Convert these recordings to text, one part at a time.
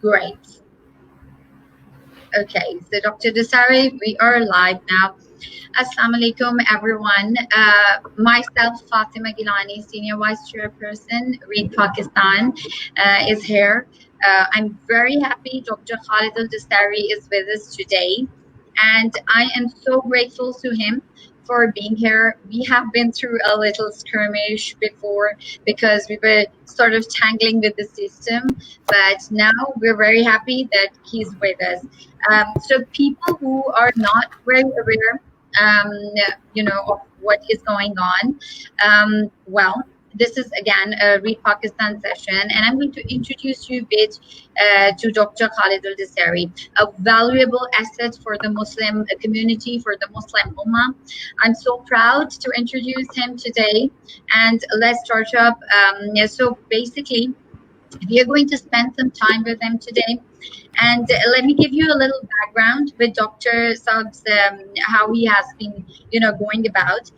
Great. Okay, so Dr. Dossary, we are live now. Assalamu alaikum, everyone. Myself, Fatima Gilani, Senior Vice Chairperson, Read Pakistan, is here. I'm very happy Dr. Khalid Al Dossary is with us today, and I am so grateful to him for being here. We have been through a little skirmish before because we were sort of tangling with the system, but now we're very happy that he's with us. So people who are not very aware, of what is going on, well, this is again a Read Pakistan session, and I'm going to introduce you a bit to Dr. Khalid Al Dossary, a valuable asset for the Muslim community, for the Muslim Ummah. I'm so proud to introduce him today, and let's start up. So basically, we are going to spend some time with him today. And let me give you a little background with Dr. Saab's, how he has been, going about.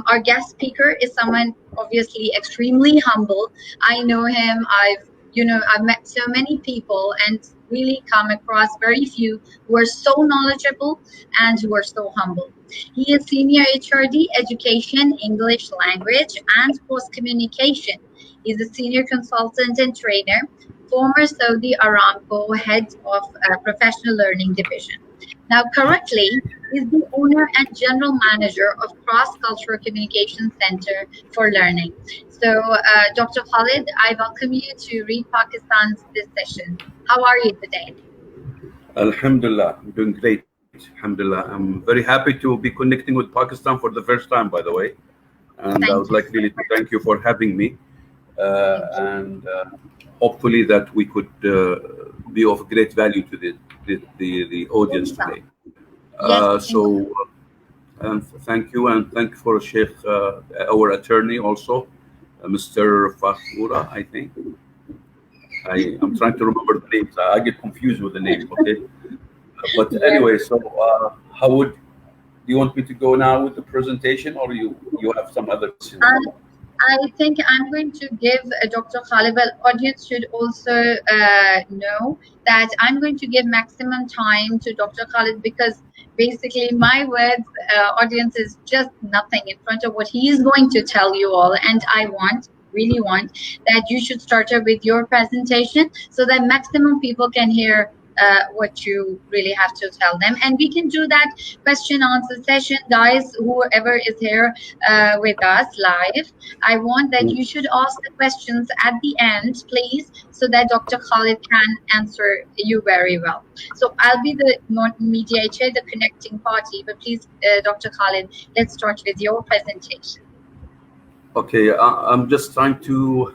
Our guest speaker is someone obviously extremely humble. I know him. I've met so many people and really come across very few who are so knowledgeable and who are so humble. He is Senior HRD Education, English Language, and Post Communication. He's a Senior Consultant and Trainer, former Saudi Aramco Head of Professional Learning Division. Now, currently, he's the owner and General Manager of Cross-Cultural Communication Center for Learning. So, Dr. Khalid, I welcome you to Read Pakistan's this session. How are you today? Alhamdulillah, I'm doing great. Alhamdulillah, I'm very happy to be connecting with Pakistan for the first time, by the way. And I would like really to thank you for having me. And hopefully that we could be of great value to the audience today. Thank you, and thank you for Sheikh, our attorney also, Mr. Fakhura, I think. I'm trying to remember the names. I get confused with the names, okay? But anyway, so do you want me to go now with the presentation, or you have some other questions? I think I'm going to give Dr. Khalid, well, audience should also know that I'm going to give maximum time to Dr. Khalid, because basically my words, audience, is just nothing in front of what he is going to tell you all. And I really want that you should start up with your presentation so that maximum people can hear what you really have to tell them, and we can do that question answer session. Guys, whoever is here with us live, I want that you should ask the questions at the end, please, so that Dr. Khalid can answer you very well. So I'll be the mediator, the connecting party, but please, Dr. Khalid, let's start with your presentation. Okay, I'm just trying to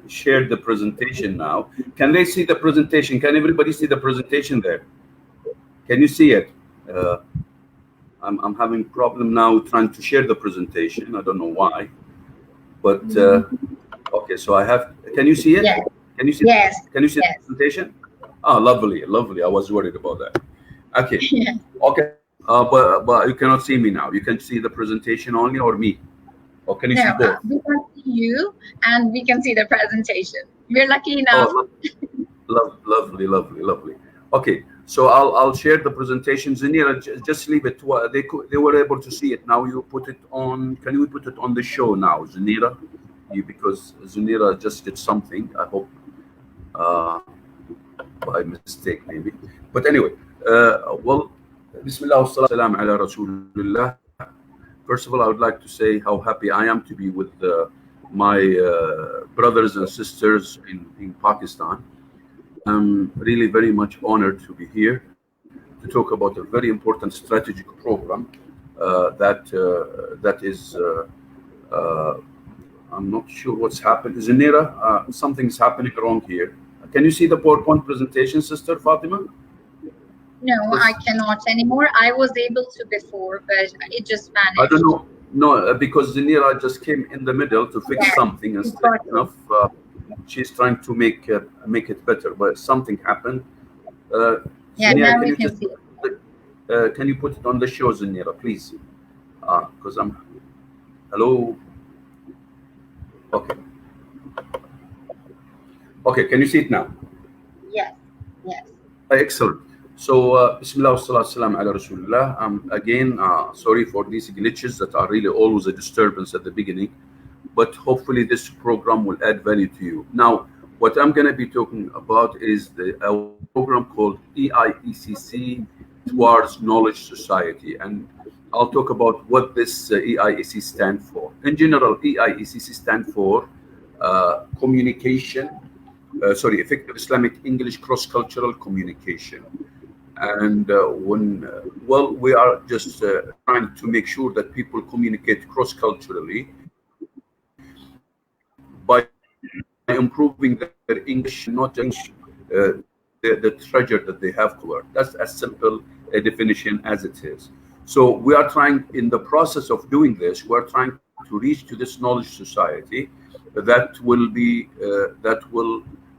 share the presentation now. Can they see the presentation? Can everybody see the presentation there? Can you see it? I'm having a problem now trying to share the presentation. I don't know why, but okay. So I have. Can you see it? Yes. Can you see? Yes. Can you see the presentation? Oh, lovely, lovely. I was worried about that. Okay. Yeah. Okay. But you cannot see me now. You can see the presentation only, or me? Or can you see both? We can see you and we can see the presentation. We're lucky enough. Oh, lovely. Okay, so I'll share the presentation. Zanira, just leave it. They were able to see it. Now you put it on. Can you put it on the show now, Zanira? Because Zanira just did something. I hope by mistake maybe. But anyway, well, Bismillah wa salam ala Rasulullah. First of all, I would like to say how happy I am to be with my brothers and sisters in Pakistan. I'm really very much honored to be here to talk about a very important strategic program that is, I'm not sure what's happened. Zanira, something's happening wrong here. Can you see the PowerPoint presentation, Sister Fatima? No, I cannot anymore. I was able to before, but it just vanished. I don't know. No, because Zanira just came in the middle to fix something, and enough, she's trying to make it better, but something happened. Yeah, Zanira, now we can see it. Can you put it on the show, Zanira, please? Because I'm. Hello. Okay. Okay. Can you see it now? Yes. Yes. Excellent. So, Bismillah wa salatu salam ala Rasulullah. Again, sorry for these glitches that are really always a disturbance at the beginning, but hopefully this program will add value to you. Now, what I'm going to be talking about is our program called EIECC towards Knowledge Society, and I'll talk about what this EIEC stands for. In general, EIECC stands for communication, effective Islamic English cross-cultural communication. And well, we are just trying to make sure that people communicate cross-culturally by improving their English, not just the treasure that they have covered. That's as simple a definition as it is. So we are trying, in the process of doing this, we're trying to reach to this knowledge society that will be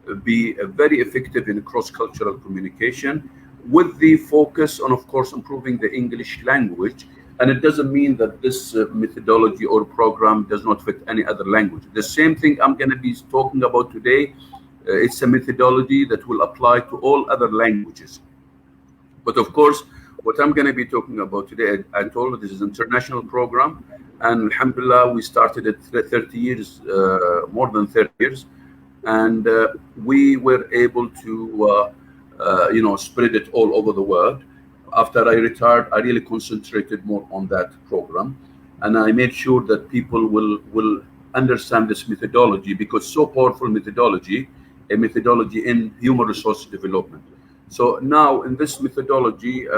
very effective in cross-cultural communication, with the focus on, of course, improving the English language. And it doesn't mean that this methodology or program does not fit any other language. The same thing I'm going to be talking about today, it's a methodology that will apply to all other languages. But of course, what I'm going to be talking about today, I told you this is an international program, and alhamdulillah, we started it 30 years, more than 30 years, and we were able to spread it all over the world. After I retired, I really concentrated more on that program, and I made sure that people will understand this methodology, because so powerful methodology, a methodology in human resource development. So now in this methodology,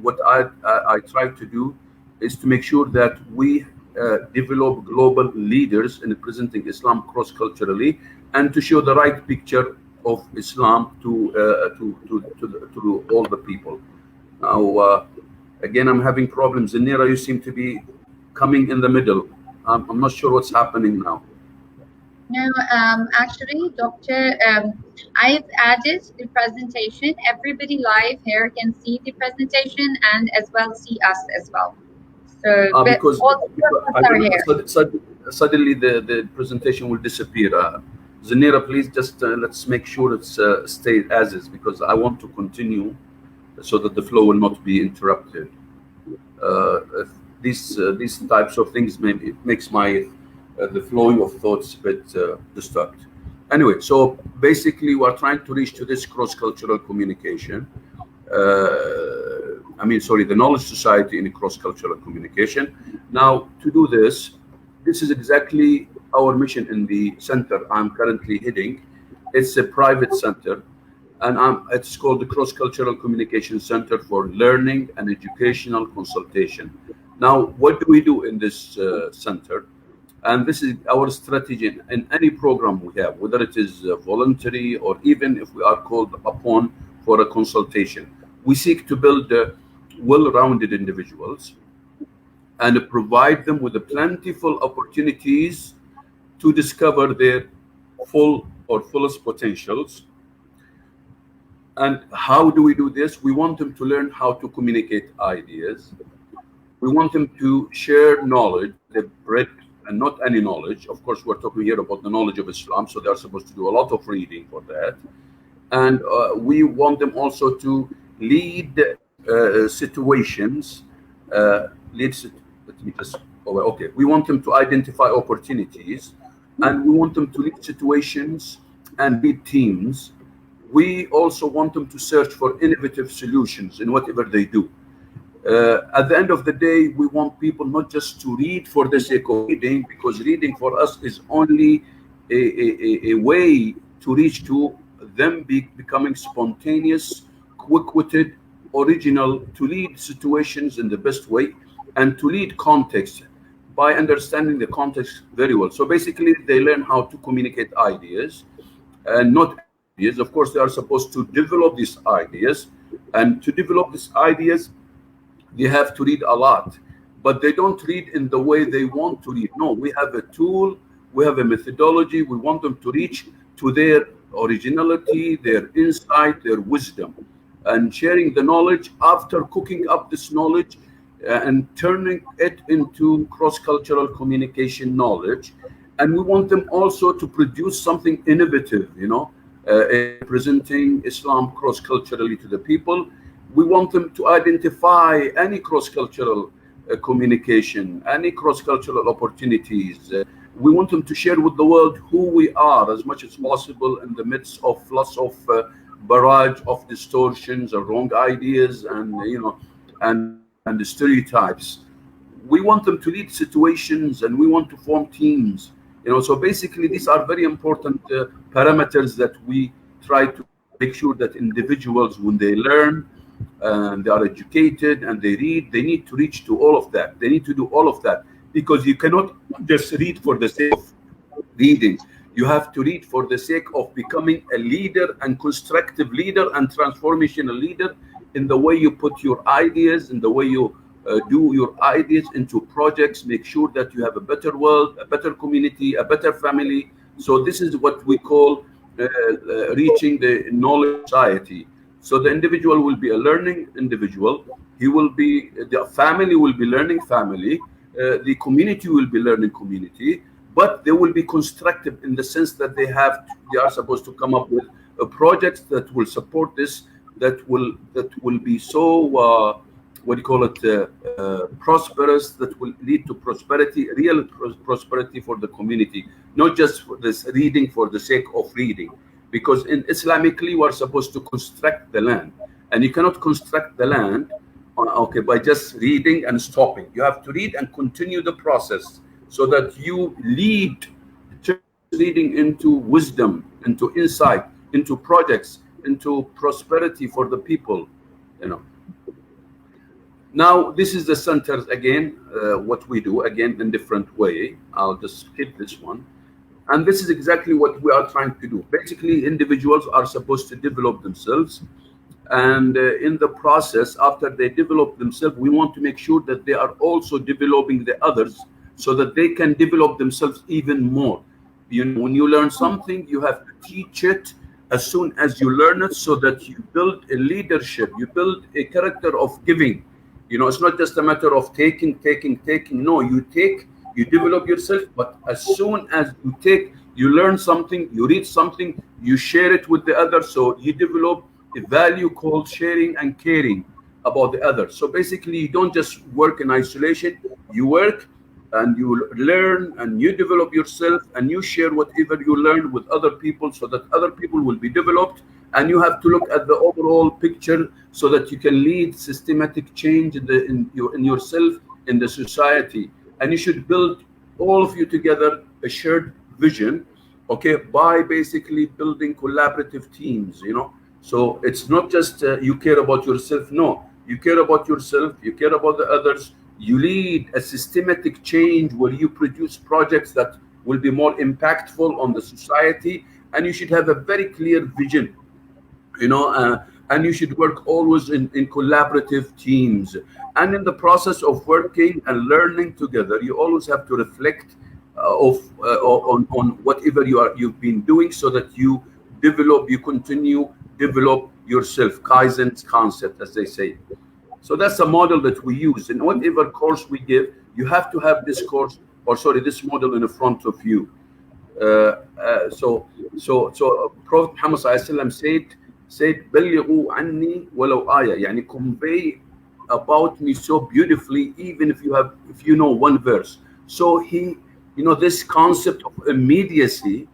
what I try to do is to make sure that we develop global leaders in presenting Islam cross-culturally, and to show the right picture of Islam to all the people. Now, again, I'm having problems. Zanira, you seem to be coming in the middle. I'm not sure what's happening now. No, actually, Doctor, I've added the presentation. Everybody live here can see the presentation and as well see us as well. So, because I don't know, suddenly the presentation will disappear. Zanira, please just let's make sure it's stayed as is, because I want to continue so that the flow will not be interrupted. These types of things, maybe it makes my the flowing of thoughts a bit disturbed. Anyway, so basically we're trying to reach to this cross-cultural communication. The Knowledge Society in cross-cultural communication. Now, to do this is exactly our mission in the center I'm currently heading. It's a private center, and it's called the Cross-Cultural Communication Center for Learning and Educational Consultation. Now, what do we do in this center? And this is our strategy in any program we have, whether it is voluntary or even if we are called upon for a consultation. We seek to build well-rounded individuals and provide them with the plentiful opportunities to discover their fullest potentials. And how do we do this? We want them to learn how to communicate ideas. We want them to share knowledge, the breadth, and not any knowledge. Of course, we're talking here about the knowledge of Islam, so they're supposed to do a lot of reading for that. And we want them also to lead situations. We want them to identify opportunities, and we want them to lead situations and lead teams. We also want them to search for innovative solutions in whatever they do. At the end of the day, we want people not just to read for the sake of reading, because reading for us is only a way to reach to them becoming spontaneous, quick-witted, original, to lead situations in the best way, and to lead context by understanding the context very well. So basically, they learn how to communicate ideas, and not ideas. Of course, they are supposed to develop these ideas, and to develop these ideas, they have to read a lot, but they don't read in the way they want to read. No, we have a tool, we have a methodology. We want them to reach to their originality, their insight, their wisdom, and sharing the knowledge after cooking up this knowledge and turning it into cross-cultural communication knowledge. And we want them also to produce something innovative, presenting Islam cross-culturally to the people. We want them to identify any cross-cultural communication, any cross-cultural opportunities. We want them to share with the world who we are as much as possible in the midst of lots of barrage of distortions or wrong ideas and and the stereotypes. We want them to lead situations and we want to form teams. So basically these are very important parameters that we try to make sure that individuals, when they learn and they are educated and they read, they need to reach to all of that. They need to do all of that, because you cannot just read for the sake of reading. You have to read for the sake of becoming a leader and constructive leader and transformational leader in the way you put your ideas, in the way you do your ideas into projects. Make sure that you have a better world, a better community, a better family. So this is what we call reaching the knowledge society. So the individual will be a learning individual. He will be, the family will be learning family. The community will be learning community, but they will be constructive in the sense that they are supposed to come up with projects that will support this, that will be so what do you call it, prosperous, that will lead to prosperity, real prosperity for the community, not just for this reading for the sake of reading. Because in Islamically, we are supposed to construct the land, and you cannot construct the land by just reading and stopping. You have to read and continue the process so that you lead, leading into wisdom, into insight, into projects, into prosperity for the people. Now this is the centers again, what we do again in different way. I'll just skip this one. And this is exactly what we are trying to do. Basically, individuals are supposed to develop themselves. And in the process, after they develop themselves, we want to make sure that they are also developing the others so that they can develop themselves even more. When you learn something, you have to teach it as soon as you learn it, so that you build a leadership, you build a character of giving. It's not just a matter of taking. No, you take, you develop yourself, but as soon as you learn something, you read something, you share it with the other. So you develop a value called sharing and caring about the other. So basically, you don't just work in isolation. You work and you learn and you develop yourself and you share whatever you learn with other people, so that other people will be developed. And you have to look at the overall picture so that you can lead systematic change in yourself, in the society. And you should build, all of you together, a shared vision, by basically building collaborative teams. So it's not just you care about yourself. No, you care about yourself, you care about the others. You lead a systematic change where you produce projects that will be more impactful on the society. And you should have a very clear vision, and you should work always in collaborative teams. And in the process of working and learning together, you always have to reflect on whatever you've been doing, so that you continue develop yourself. Kaizen's concept, as they say. So that's a model that we use in whatever course we give. You have to have this course, this model in the front of you. So Prophet Muhammad said, "Ballighu anni walau aya," yani convey about me so beautifully, even if you know one verse. So this concept of immediacy,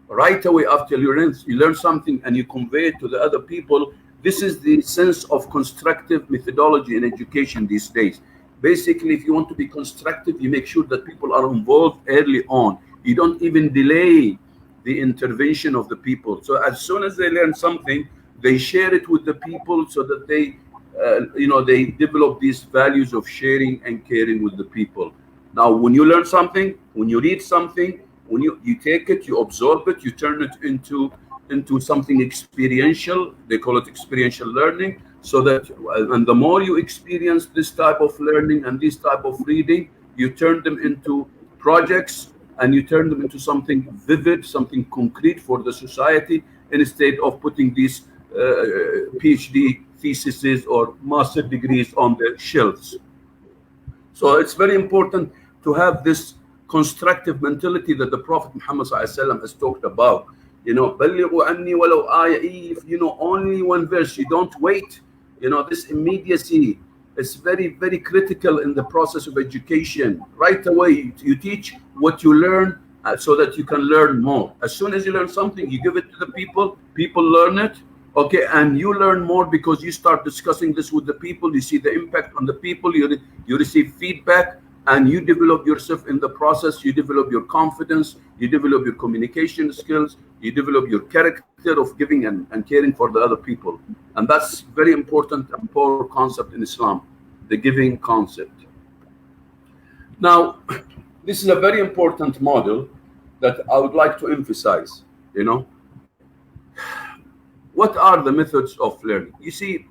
right away after you learn something and you convey it to the other people. This is the sense of constructive methodology in education these days. Basically, if you want to be constructive, you make sure that people are involved early on. You don't even delay the intervention of the people. So as soon as they learn something, they share it with the people, so that they develop these values of sharing and caring with the people. Now, when you learn something, when you read something, when you take it, you absorb it, you turn it into something experiential. They call it experiential learning. So that, and the more you experience this type of learning and this type of reading, you turn them into projects, and you turn them into something vivid, something concrete for the society, instead of putting these PhD theses or master degrees on the shelves. So it's very important to have this constructive mentality that the Prophet Muhammad ﷺ has talked about. You know, بلغوا عني ولو آية. If you know only one verse, you don't wait. You know, this immediacy is very, very critical in the process of education. Right away, you teach what you learn so that you can learn more. As soon as you learn something, you give it to the people learn it, okay, and you learn more because you start discussing this with the people. You see the impact on the people, you receive feedback, and you develop yourself in the process. You develop your confidence, you develop your communication skills, you develop your character of giving and caring for the other people. And that's very important and powerful concept in Islam, the giving concept. Now, this is a very important model that I would like to emphasize. You know, what are the methods of learning? You see,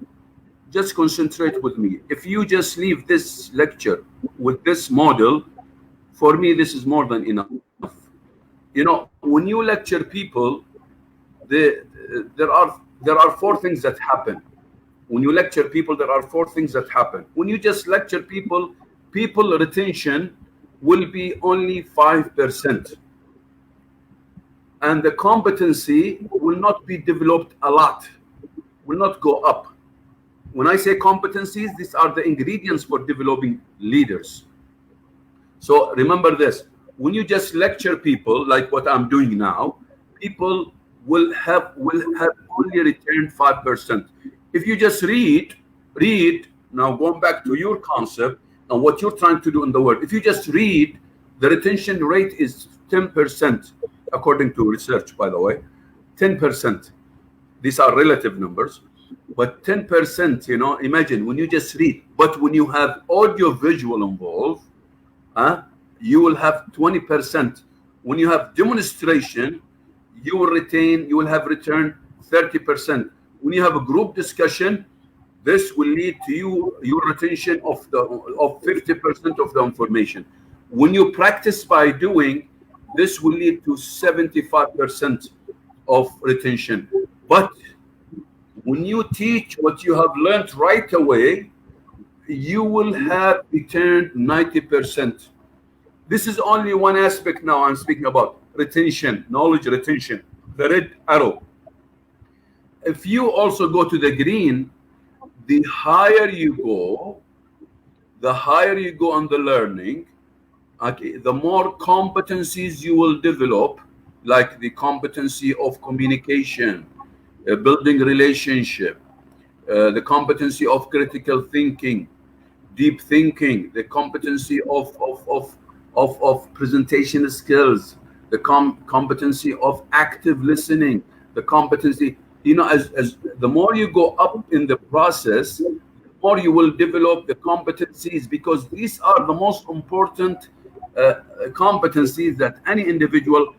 just concentrate with me. If you just leave this lecture with this model, for me, this is more than enough. You know, when you lecture people, there are four things that happen. When you lecture people, there are four things that happen. When you just lecture people, people retention will be only 5%. And the competency will not be developed a lot, will not go up. When I say competencies, these are the ingredients for developing leaders. So remember this, when you just lecture people like what I'm doing now, people will have only returned 5%. If you just read, now going back to your concept and what you're trying to do in the world, if you just read, the retention rate is 10%, according to research, by the way, 10%. These are relative numbers, but 10%, you know, imagine when you just read, but when you have audio visual involved, you will have 20%. When you have demonstration, you will have returned 30%. When you have a group discussion, this will lead to your retention of 50% of the information. When you practice by doing, this will lead to 75% of retention. But when you teach what you have learned right away, you will have returned 90%. This is only one aspect now I'm speaking about, retention, knowledge retention, the red arrow. If you also go to the green, the higher you go on the learning, okay, the more competencies you will develop, like the competency of communication, building relationship, the competency of critical thinking, deep thinking, the competency of presentation skills, the competency of active listening, the competency, you know, as the more you go up in the process, the more you will develop the competencies, because these are the most important competencies that any individual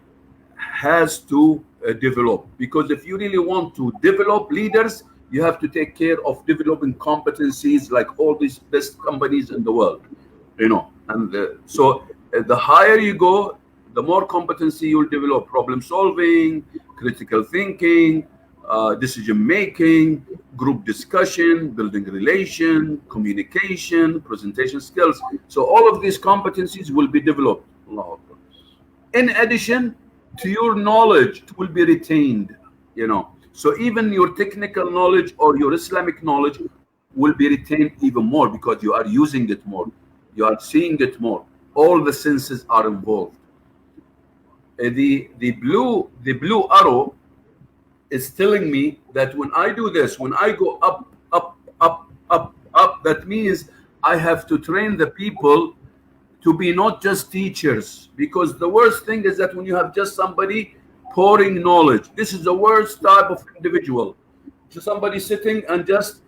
has to develop. Because if you really want to develop leaders, you have to take care of developing competencies like all these best companies in the world, you know. And so the higher you go, the more competency you'll develop: problem solving, critical thinking, decision making, group discussion, building relation, communication, presentation skills. So all of these competencies will be developed. In addition to your knowledge, it will be retained, you know. So even your technical knowledge or your Islamic knowledge will be retained even more, because you are using it more, you are seeing it more. All the senses are involved. The blue arrow is telling me that when I do this, when I go up, that means I have to train the people to be not just teachers. Because the worst thing is that when you have just somebody pouring knowledge, this is the worst type of individual. So somebody sitting and just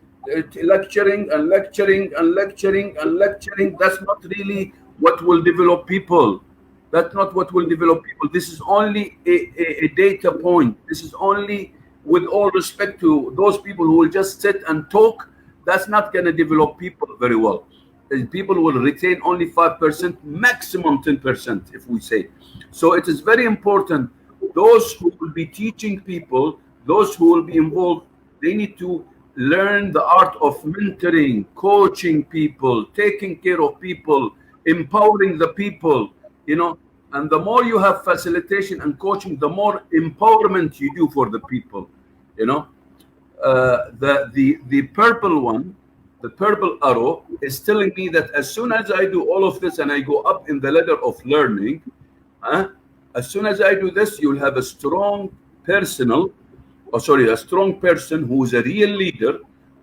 lecturing and lecturing and lecturing and lecturing, that's not really what will develop people. That's not what will develop people. This is only a data point. This is only, with all respect to those people who will just sit and talk, that's not going to develop people very well. People will retain only 5%, maximum 10%, if we say. So it is very important. Those who will be teaching people, those who will be involved, they need to learn the art of mentoring, coaching people, taking care of people, empowering the people, you know. And the more you have facilitation and coaching, the more empowerment you do for the people. You know, the purple one, the purple arrow is telling me that as soon as I do all of this and I go up in the ladder of learning, as soon as I do this, you'll have a strong a strong person who is a real leader,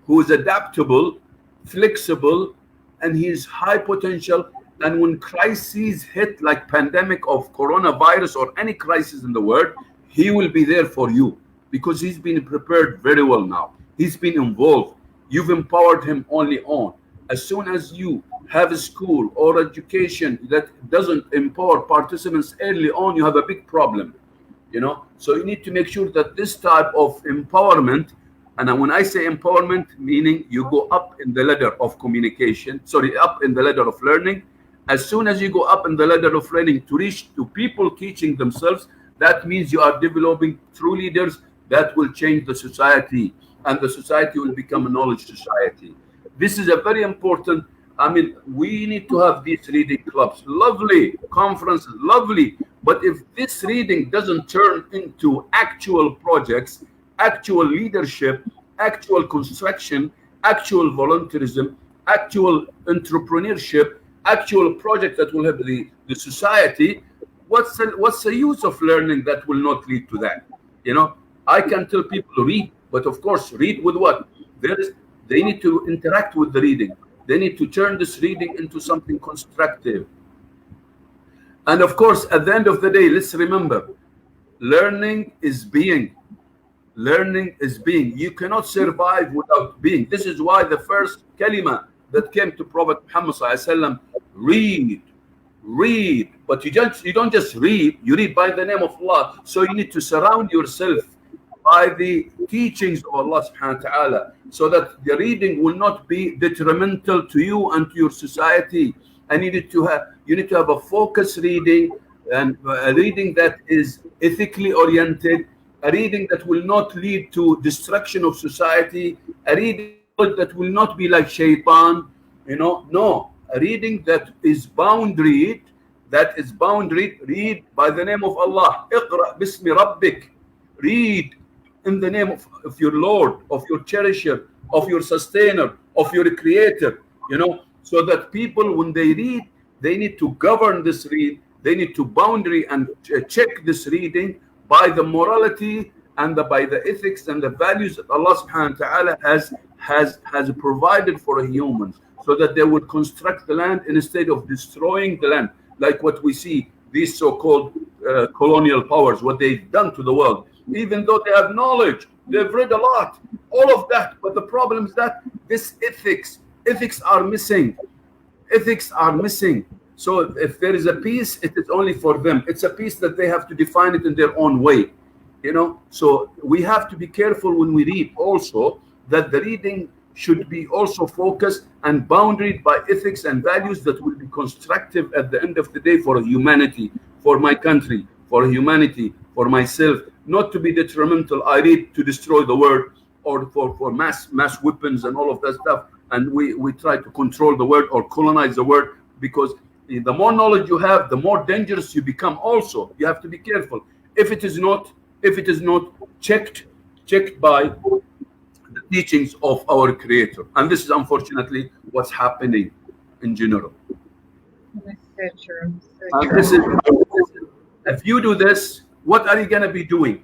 who is adaptable, flexible, and he's high potential. And when crises hit, like pandemic of coronavirus or any crisis in the world, he will be there for you because he's been prepared very well now. He's been involved. You've empowered him only on. As soon as you have a school or education that doesn't empower participants early on, you have a big problem. You know, so you need to make sure that this type of empowerment, and when I say empowerment, meaning you go up in the ladder of communication, up in the ladder of learning. As soon as you go up in the ladder of learning to reach to people teaching themselves, that means you are developing true leaders that will change the society, and the society will become a knowledge society. This is a very important. I mean, we need to have these reading clubs, lovely conferences, lovely. But if this reading doesn't turn into actual projects, actual leadership, actual construction, actual volunteerism, actual entrepreneurship, actual project that will help the society, what's the use of learning that will not lead to that? You know, I can tell people to read, but of course, read with what? They need to interact with the reading. They need to turn this reading into something constructive. And of course, at the end of the day, let's remember, learning is being. Learning is being. You cannot survive without being. This is why the first kalima that came to Prophet Muhammad sallallahu read. But you don't just read. You read by the name of Allah. So you need to surround yourself by the teachings of Allah subhanahu wa ta'ala, so that the reading will not be detrimental to you and to your society. And you need to have a focused reading, and a reading that is ethically oriented, a reading that will not lead to destruction of society, a reading that will not be like shaitan, no, a reading that is boundaried, read by the name of Allah. Iqra bismi rabbik. Read in the name of your Lord, of your cherisher, of your sustainer, of your creator, so that people, when they read, they need to govern this read, they need to boundary and check this reading by the morality and by the ethics and the values that Allah subhanahu wa ta'ala has provided for humans, so that they would construct the land instead of destroying the land, like what we see these so-called colonial powers, what they've done to the world. Even though they have knowledge, they've read a lot, all of that, but the problem is that this ethics are missing. So if there is a peace, it is only for them. It's a peace that they have to define it in their own way, So we have to be careful when we read also, that the reading should be also focused and boundaried by ethics and values that will be constructive at the end of the day for humanity, for my country, for humanity, for myself, not to be detrimental. I read to destroy the world, or for mass weapons and all of that stuff, and we try to control the world or colonize the world, because the more knowledge you have, the more dangerous you become. Also, you have to be careful if it is not checked by the teachings of our Creator. And this is unfortunately what's happening in general. That's so true. And this is, if you do this, what are you going to be doing?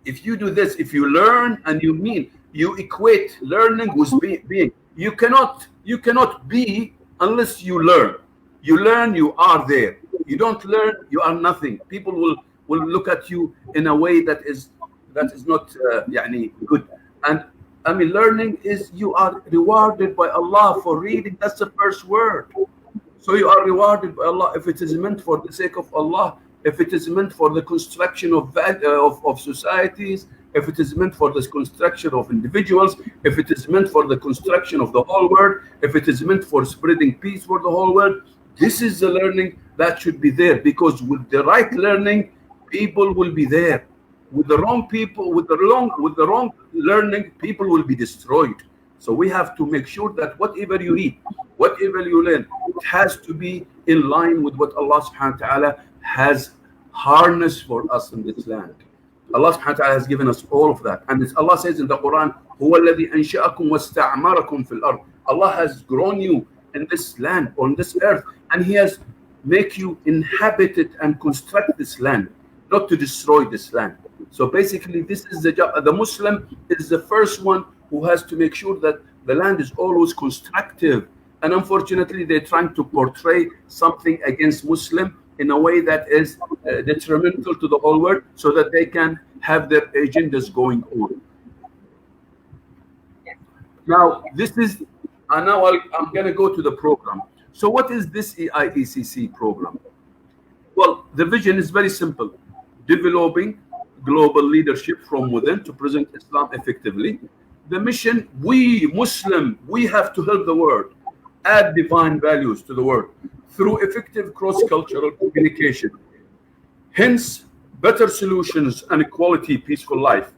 If you do this, if you learn and you equate learning with being. You cannot be unless you learn. You learn, you are there. You don't learn, you are nothing. People will look at you in a way that is not good. And I mean, learning is, you are rewarded by Allah for reading. That's the first word. So you are rewarded by Allah if it is meant for the sake of Allah, if it is meant for the construction of societies, if it is meant for the construction of individuals, if it is meant for the construction of the whole world, if it is meant for spreading peace for the whole world. This is the learning that should be there, because with the right learning, people will be there. With the wrong learning, people will be destroyed. So we have to make sure that whatever you read, whatever you learn, it has to be in line with what Allah subhanahu wa ta'ala has harnessed for us in this land. Allah subhanahu wa ta'ala has given us all of that. And Allah says in the Quran, هُوَ الَّذِي أَنْشَأَكُمْ وَاسْتَعْمَرَكُمْ فِي الْأَرْضِ. Allah has grown you in this land, on this earth, and He has make you inhabit it and construct this land, not to destroy this land. So basically, this is the job. The Muslim is the first one who has to make sure that the land is always constructive. And unfortunately, they're trying to portray something against Muslim in a way that is detrimental to the whole world, so that they can have their agendas going on. Now, this is, and now I'm going to go to the program. So what is this EIECC program? Well, the vision is very simple: developing global leadership from within to present Islam effectively. The mission, we Muslim, we have to help the world add divine values to the world through effective cross-cultural communication. Hence, better solutions and quality, peaceful life.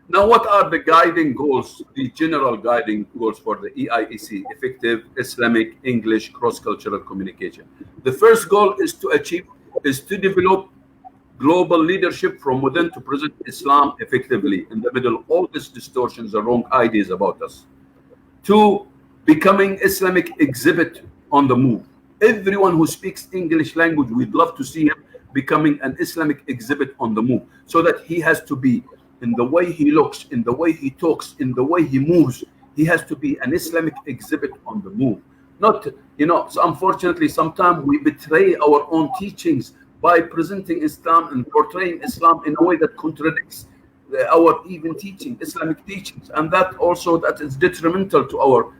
Now, what are the guiding goals, the general guiding goals for the EIEC, effective Islamic English cross-cultural communication? The first goal is to develop global leadership from within to present Islam effectively. In the middle, all these distortions are wrong ideas about us. 2, becoming Islamic exhibit on the move. Everyone who speaks English language, we'd love to see him becoming an Islamic exhibit on the move, so that he has to be, in the way he looks, in the way he talks, in the way he moves, he has to be an Islamic exhibit on the move. Not, so unfortunately, sometimes we betray our own teachings by presenting Islam and portraying Islam in a way that contradicts our even teaching, Islamic teachings. And that is detrimental to our,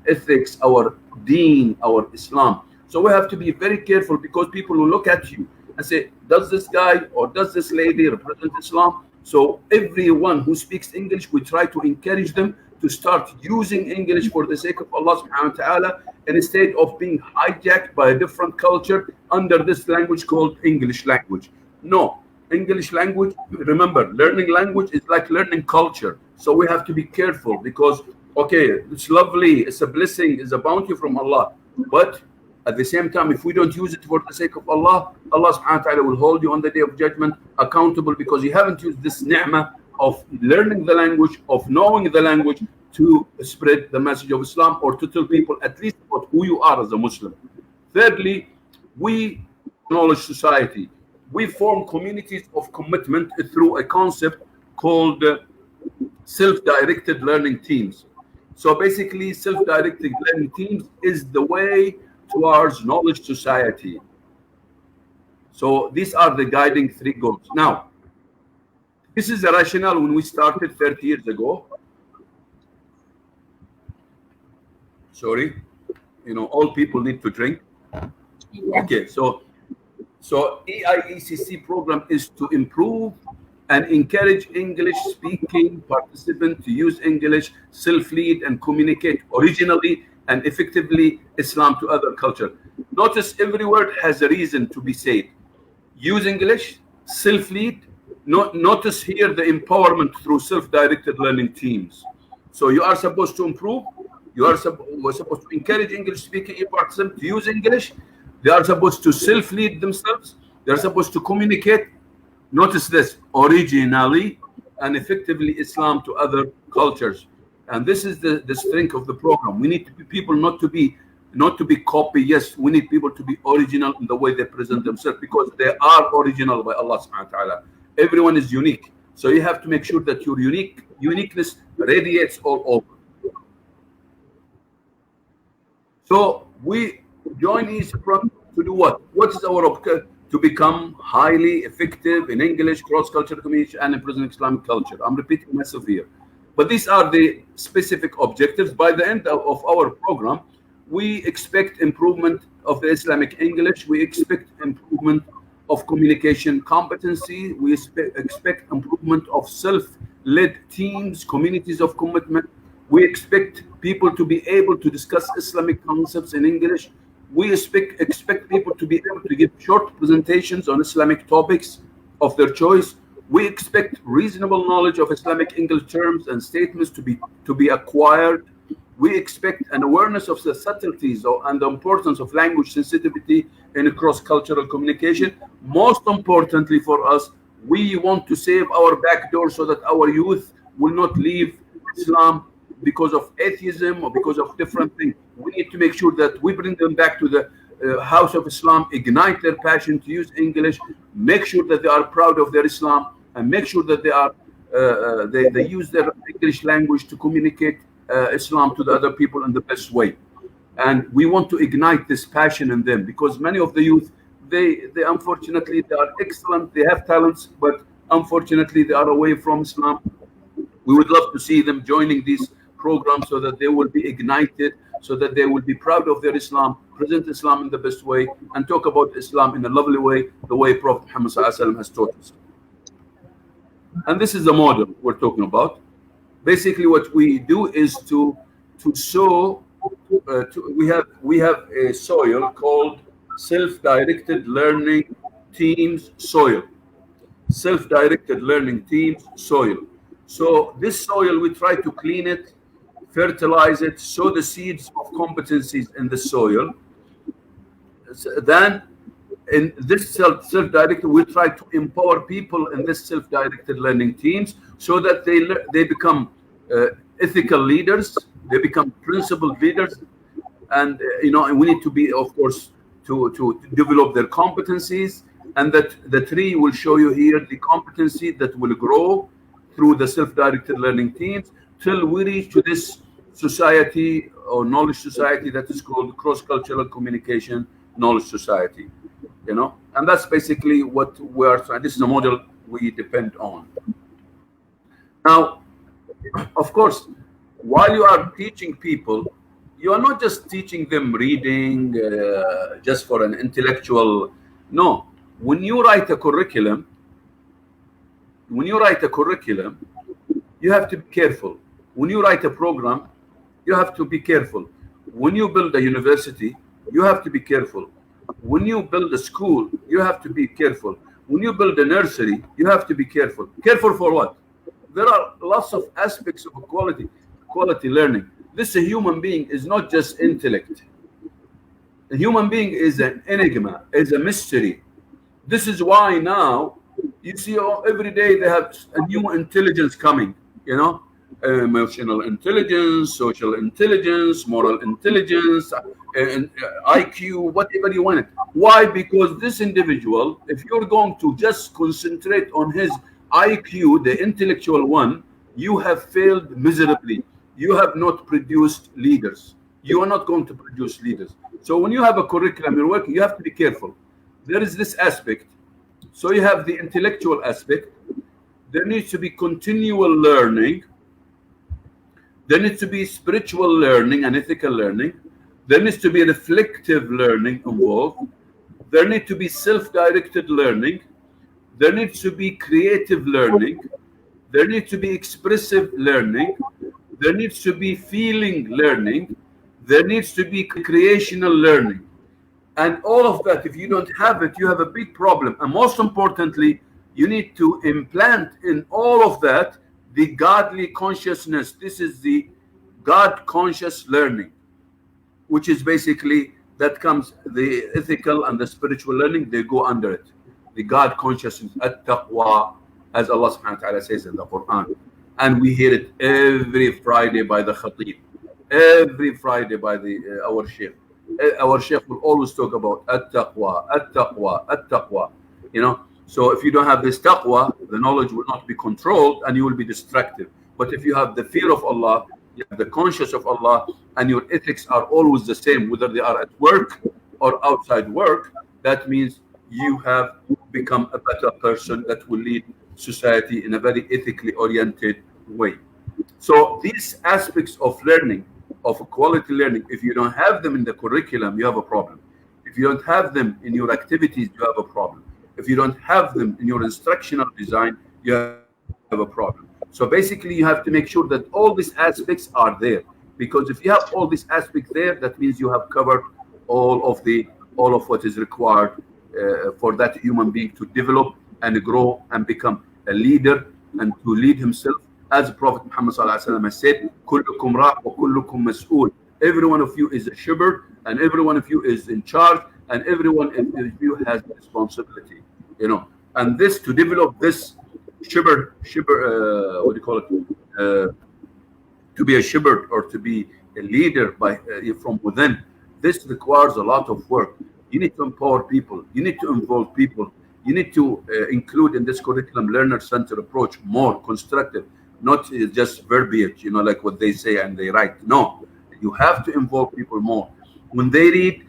ethics, our deen, our Islam. So we have to be very careful, because people will look at you and say, does this guy or does this lady represent Islam? So everyone who speaks English, we try to encourage them to start using English for the sake of Allah subhanahu wa ta'ala, instead of being hijacked by a different culture under this language called English language. No, English language, remember, learning language is like learning culture. So we have to be careful, because, okay, it's lovely, it's a blessing, it's a bounty from Allah, but at the same time, if we don't use it for the sake of Allah, Allah subhanahu wa ta'ala will hold you on the day of judgment accountable, because you haven't used this ni'mah of learning the language, of knowing the language, to spread the message of Islam, or to tell people at least about who you are as a Muslim. Thirdly, we, knowledge society, we form communities of commitment through a concept called self-directed learning teams. So basically, self-directed learning teams is the way towards knowledge society. So these are the guiding 3 goals. Now, this is the rationale when we started 30 years ago. Sorry, all people need to drink. Yeah. Okay, so EIECC program is to improve and encourage English-speaking participants to use English, self-lead, and communicate originally and effectively Islam to other culture. Notice every word has a reason to be said. Use English, self-lead. Notice here the empowerment through self-directed learning teams. So you are supposed to improve. We're supposed to encourage English-speaking participants to use English. They are supposed to self-lead themselves. They are supposed to communicate. Notice this, originally and effectively Islam to other cultures. And this is the strength of the program. We need people not to be copy. Yes, we need people to be original in the way they present themselves, because they are original by Allah subhanahu wa ta'ala. Everyone is unique. So you have to make sure that your uniqueness radiates all over. So we join each program to do what? What is our objective? To become highly effective in English, cross-cultural communication, and in present Islamic culture. I'm repeating myself here. But these are the specific objectives. By the end of our program, we expect improvement of the Islamic English. We expect improvement of communication competency. We expect improvement of self-led teams, communities of commitment. We expect people to be able to discuss Islamic concepts in English. We expect people to be able to give short presentations on Islamic topics of their choice. We expect reasonable knowledge of Islamic English terms and statements to be acquired. We expect an awareness of the subtleties and the importance of language sensitivity in cross-cultural communication. Most importantly for us, we want to save our back door so that our youth will not leave Islam because of atheism or because of different things. We need to make sure that we bring them back to the house of Islam, ignite their passion to use English, make sure that they are proud of their Islam, and make sure that they are they use their English language to communicate Islam to the other people in the best way. And we want to ignite this passion in them, because many of the youth, they unfortunately, they are excellent, they have talents, but unfortunately they are away from Islam. We would love to see them joining these programs so that they will be ignited, so that they will be proud of their Islam, present Islam in the best way, and talk about Islam in a lovely way, the way Prophet Muhammad ﷺ has taught us. And this is the model we're talking about. Basically, what we do is to sow. We have a soil called self-directed learning teams soil. Self-directed learning teams soil. So this soil, we try to clean it, fertilize it, sow the seeds of competencies in the soil. Then in this self-directed, we try to empower people in this self-directed learning teams so that they become ethical leaders, they become principled leaders, and and we need to be, of course, to develop their competencies. And that the tree will show you here the competency that will grow through the self-directed learning teams till we reach to this society or knowledge society that is called cross-cultural communication knowledge society. And that's basically what we are trying. This is a model we depend on. Now, of course, while you are teaching people, you are not just teaching them reading just for an intellectual. No, when you write a curriculum, you have to be careful. When you write a program, you have to be careful. When you build a university, you have to be careful. When you build a school, you have to be careful. When you build a nursery, you have to be careful. Careful for what? There are lots of aspects of quality learning. This human being is not just intellect. A human being is an enigma, is a mystery. This is why now you see every day they have a new intelligence coming, emotional intelligence, social intelligence, moral intelligence, and IQ, whatever you want it. Why? Because this individual, if you're going to just concentrate on his IQ, the intellectual one, you have failed miserably. You have not produced leaders. You are not going to produce leaders. So when you have a curriculum you're working, you have to be careful. There is this aspect. So you have the intellectual aspect. There needs to be continual learning. There needs to be spiritual learning and ethical learning. There needs to be reflective learning involved. There needs to be self-directed learning. There needs to be creative learning. There needs to be expressive learning. There needs to be feeling learning. There needs to be creational learning. And all of that, if you don't have it, you have a big problem. And most importantly, you need to implant in all of that the godly consciousness. This is the God conscious learning, which is basically that comes the ethical and the spiritual learning, they go under it. The God consciousness, at-taqwa, as Allah subhanahu wa ta'ala says in the Quran. And we hear it every Friday by the khatib, every Friday by our sheikh. Our sheikh will always talk about at-taqwa, at-taqwa, at-taqwa. So if you don't have this taqwa, the knowledge will not be controlled and you will be destructive. But if you have the fear of Allah, you have the conscience of Allah, and your ethics are always the same, whether they are at work or outside work, that means you have become a better person that will lead society in a very ethically oriented way. So these aspects of learning, of quality learning, if you don't have them in the curriculum, you have a problem. If you don't have them in your activities, you have a problem. If you don't have them in your instructional design, you have a problem. So basically, you have to make sure that all these aspects are there. Because if you have all these aspects there, that means you have covered all of what is required for that human being to develop and grow and become a leader and to lead himself. As Prophet Muhammad ﷺ has said, "Kullukum ra' wa kullukum mas'ul." Every one of you is a shepherd, and every one of you is in charge, and everyone in you has a responsibility, and this to develop this what do you call it, to be a shepherd or to be a leader from within. This requires a lot of work. You need to empower people, you need to involve people, you need to include in this curriculum learner-centered approach, more constructive, not just verbiage, like what they say and they write. No, you have to involve people more. When they read,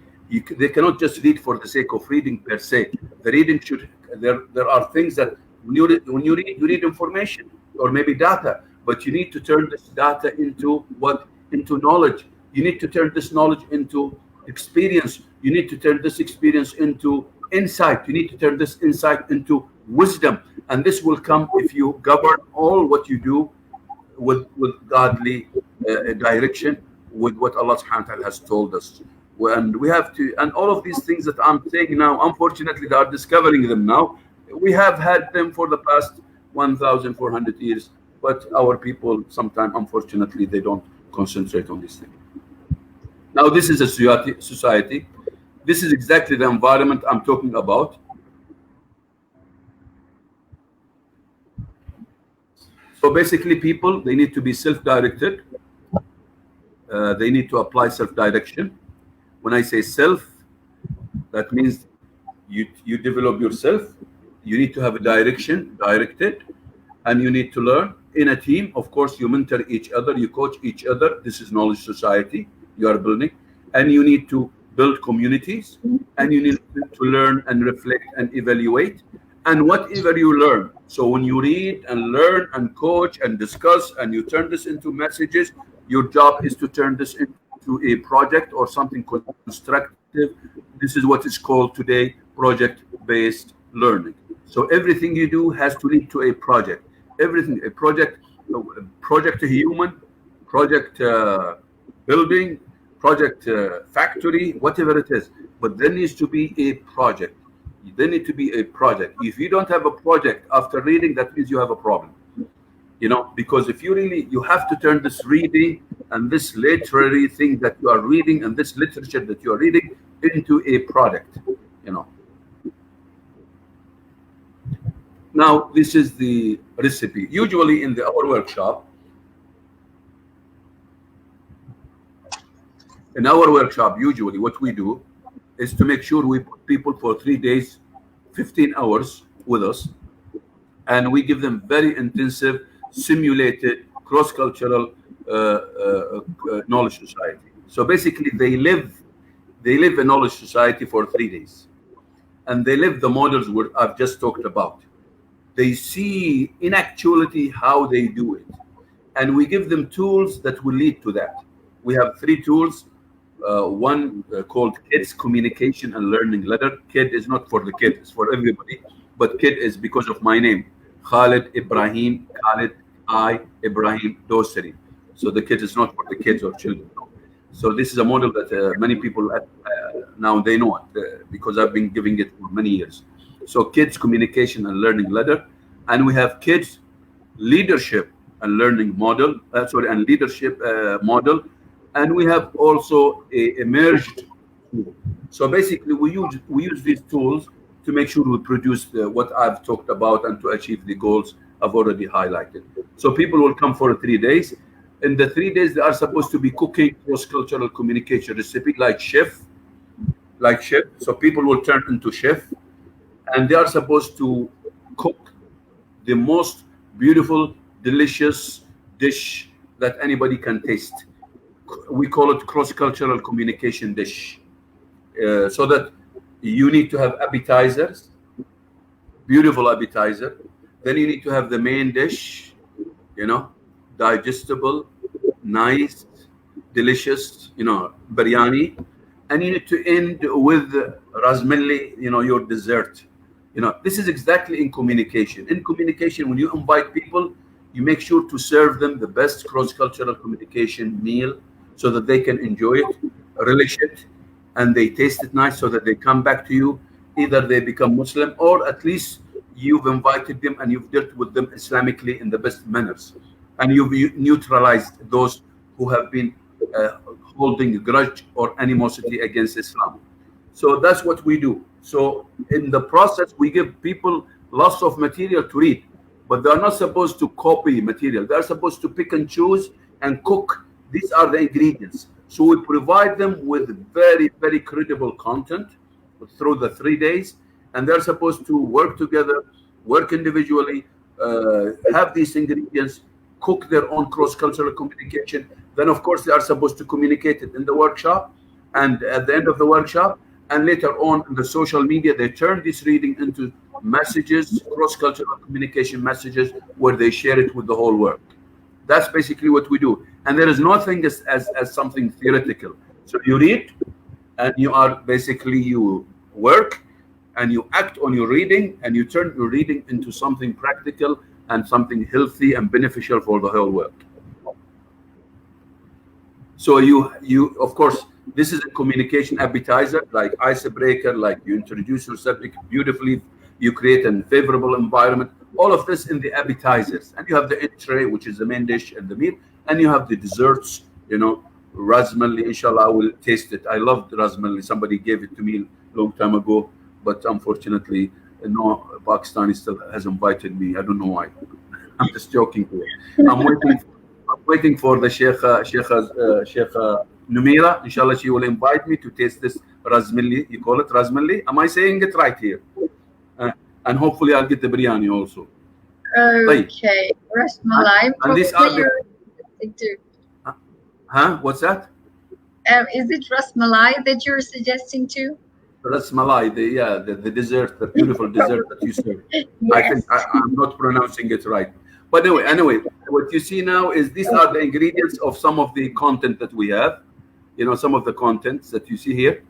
they cannot just read for the sake of reading per se. The reading should, there are things that when you read information or maybe data, but you need to turn this data into what? Into knowledge. You need to turn this knowledge into experience. You need to turn this experience into insight. You need to turn this insight into wisdom. And this will come if you govern all what you do with godly direction, with what Allah subhanahu wa ta'ala has told us. And we have to, and all of these things that I'm saying now, unfortunately, they are discovering them now. We have had them for the past 1,400 years, but our people sometimes, unfortunately, they don't concentrate on these things. Now, this is a society. This is exactly the environment I'm talking about. So basically, people, they need to be self-directed. They need to apply self-direction. When I say self, that means you develop yourself. You need to have a direction, directed, and you need to learn in a team. Of course, you mentor each other, you coach each other. This is knowledge society you are building. And you need to build communities, and you need to learn and reflect and evaluate. And whatever you learn, so when you read and learn and coach and discuss and you turn this into messages, your job is to turn this into a project or something constructive. This is what is called today project-based learning. So everything you do has to lead to a project. Everything, a project human, project building, project factory, whatever it is. But there needs to be a project. There need to be a project. If you don't have a project after reading, that means you have a problem. Because if you have to turn this reading and this literary thing that you are reading and this literature that you are reading into a product. Now, this is the recipe. Usually in our workshop, usually what we do is to make sure we put people for 3 days, 15 hours with us, and we give them very intensive, simulated, cross-cultural knowledge society. So basically, they live a knowledge society for 3 days, and they live the models I've just talked about. They see in actuality how they do it, and we give them tools that will lead to that. We have 3 tools. One called Kids Communication and Learning Letter. Kid is not for the kid, it's for everybody. But kid is because of my name, Khalid Ibrahim Dossary. So the kid is not for the kids or children. So this is a model that many people now they know it because I've been giving it for many years. So Kids Communication and Learning Letter, and we have Kids Leadership and Learning Model. And Leadership Model. And we have also a merged tool. So basically, we use these tools to make sure we produce what I've talked about and to achieve the goals I've already highlighted. So people will come for 3 days. In the 3 days, they are supposed to be cooking cross-cultural communication recipe like chef. So people will turn into chef, and they are supposed to cook the most beautiful, delicious dish that anybody can taste. We call it cross-cultural communication dish. So that you need to have appetizers, beautiful appetizer. Then you need to have the main dish, digestible, nice, delicious, biryani. And you need to end with rasmeli, your dessert. This is exactly in communication. In communication, when you invite people, you make sure to serve them the best cross-cultural communication meal, so that they can enjoy it, relish it, and they taste it nice, so that they come back to you. Either they become Muslim, or at least you've invited them and you've dealt with them Islamically in the best manners, and you've neutralized those who have been holding a grudge or animosity against Islam. So that's what we do. So in the process, we give people lots of material to read, but they're not supposed to copy material. They're supposed to pick and choose and cook. These are the ingredients. So we provide them with very, very credible content through the 3 days, and they're supposed to work together, work individually, have these ingredients, cook their own cross-cultural communication. Then, of course, they are supposed to communicate it in the workshop, and at the end of the workshop, and later on in the social media, they turn this reading into messages, cross-cultural communication messages, where they share it with the whole world. That's basically what we do. And there is nothing as something theoretical. So you read, and you are basically, you work, and you act on your reading, and you turn your reading into something practical and something healthy and beneficial for the whole world. So you of course, this is a communication appetizer, like icebreaker, like you introduce yourself beautifully, you create a favorable environment, all of this in the appetizers. And you have the entree, which is the main dish and the meal, and you have the desserts, you know, rasmalli. Inshallah, I will taste it. I love the rasmalli. Somebody gave it to me a long time ago, but unfortunately, no Pakistani still has invited me. I don't know why. I'm just joking here. I'm waiting for the Sheikh Numira. Inshallah, she will invite me to taste this rasmalli. You call it rasmalli? Am I saying it right here? And hopefully I'll get the biryani also. Okay, rasmalai. And these are the... Huh? What's that? Is it rasmalai that you're suggesting too? Rasmalai, the dessert, the beautiful dessert that you serve. Yes. I think I'm not pronouncing it right. But anyway, what you see now is these are the ingredients of some of the content that we have. You know, some of the contents that you see here.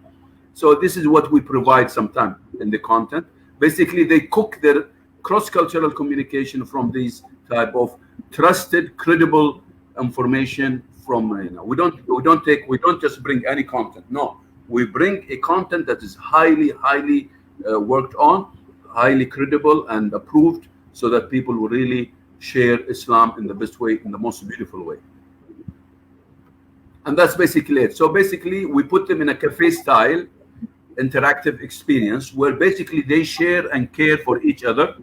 So this is what we provide sometimes in the content. Basically, they cook their cross-cultural communication from these type of trusted, credible information from, you know, we don't just bring any content. No, we bring a content that is highly worked on, highly credible and approved, so that people will really share Islam in the best way, in the most beautiful way. And that's basically it. So basically, we put them in a cafe style interactive experience where basically they share and care for each other.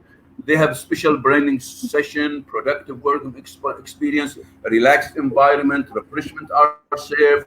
They have special branding session, productive work experience, a relaxed environment, refreshment are served,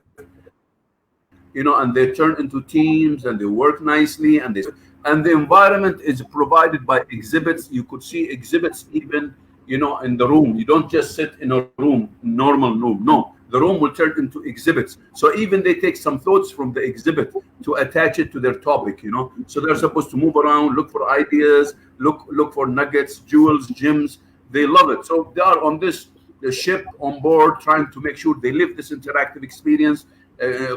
you know, and they turn into teams and they work nicely, and the environment is provided by exhibits. You could see exhibits even, you know, in the room. You don't just sit in a room, normal room. No, the room will turn into exhibits. So even they take some thoughts from the exhibit to attach it to their topic, you know. So they're supposed to move around, look for ideas, look for nuggets, jewels, gems. They love it. So they are on the ship on board, trying to make sure they live this interactive experience,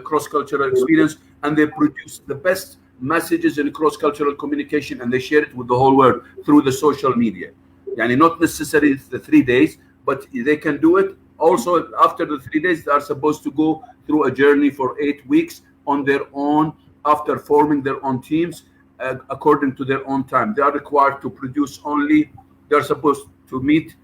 cross-cultural experience, and they produce the best messages in cross-cultural communication, and they share it with the whole world through the social media. Yani not necessarily the 3 days, but they can do it. Also, after the 3 days, they are supposed to go through a journey for 8 weeks on their own, after forming their own teams, according to their own time. They are required to produce only, they're supposed to meet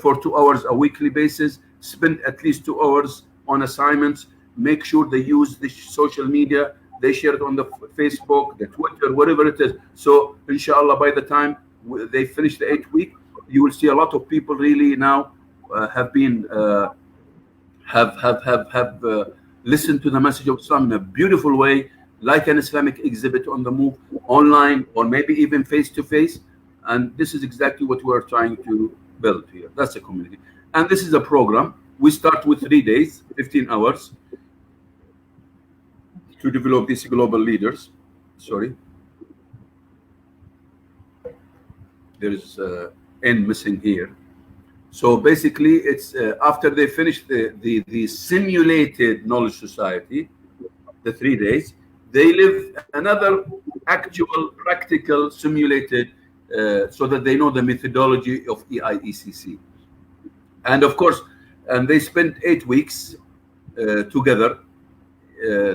for 2 hours a weekly basis, spend at least 2 hours on assignments, make sure they use the social media, they share it on the Facebook, the Twitter, whatever it is. So inshallah, by the time they finish the 8 week, you will see a lot of people really now have been listened to the message of Islam in a beautiful way, like an Islamic exhibit on the move, online, or maybe even face to face. And this is exactly what we're trying to build here. That's a community. And this is a program. We start with 3 days, 15 hours to develop these global leaders. Sorry. There is N missing here. So basically, it's after they finish the simulated knowledge society, the 3 days, they live another actual, practical, simulated, so that they know the methodology of EIECC. And of course, and they spend 8 weeks together.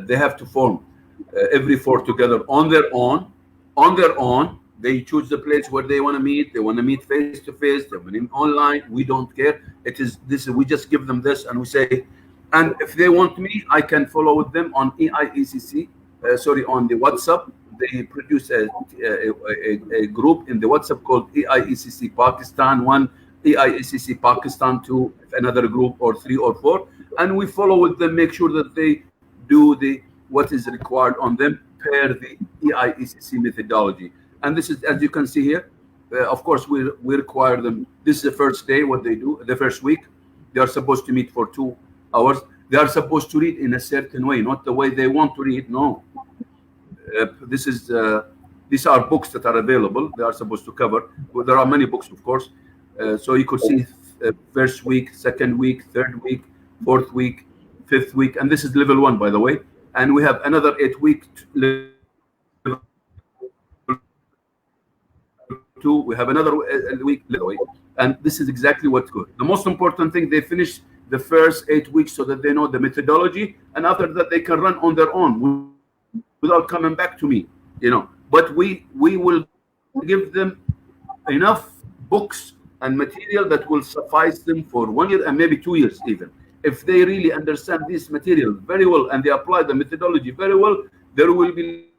They have to form every 4 together on their own. On their own, they choose the place where they want to meet. They want to meet face to face. They want to meet online. We don't care. It is this. We just give them this, and we say, and if they want me, I can follow with them on EIECC sorry, on the WhatsApp. They produce a group in the WhatsApp called EIECC Pakistan 1, EIECC Pakistan 2, another group, or 3 or 4, and we follow with them, make sure that they do what is required on them per the EIECC methodology. And this is, as you can see here, of course, we require them. This is the first day, what they do, the first week. They are supposed to meet for 2 hours. They are supposed to read in a certain way, not the way they want to read. No. These are books that are available. They are supposed to cover. Well, there are many books, of course. So you could see first week, second week, third week, fourth week, fifth week, and this is level 1, by the way. And we have another 8 week level 2. We have another week level 8, and this is exactly what's good. The most important thing, they finish the first 8 weeks so that they know the methodology, and after that they can run on their own without coming back to me, But we will give them enough books and material that will suffice them for 1 year and maybe 2 years even. If they really understand this material very well and they apply the methodology very well, there will be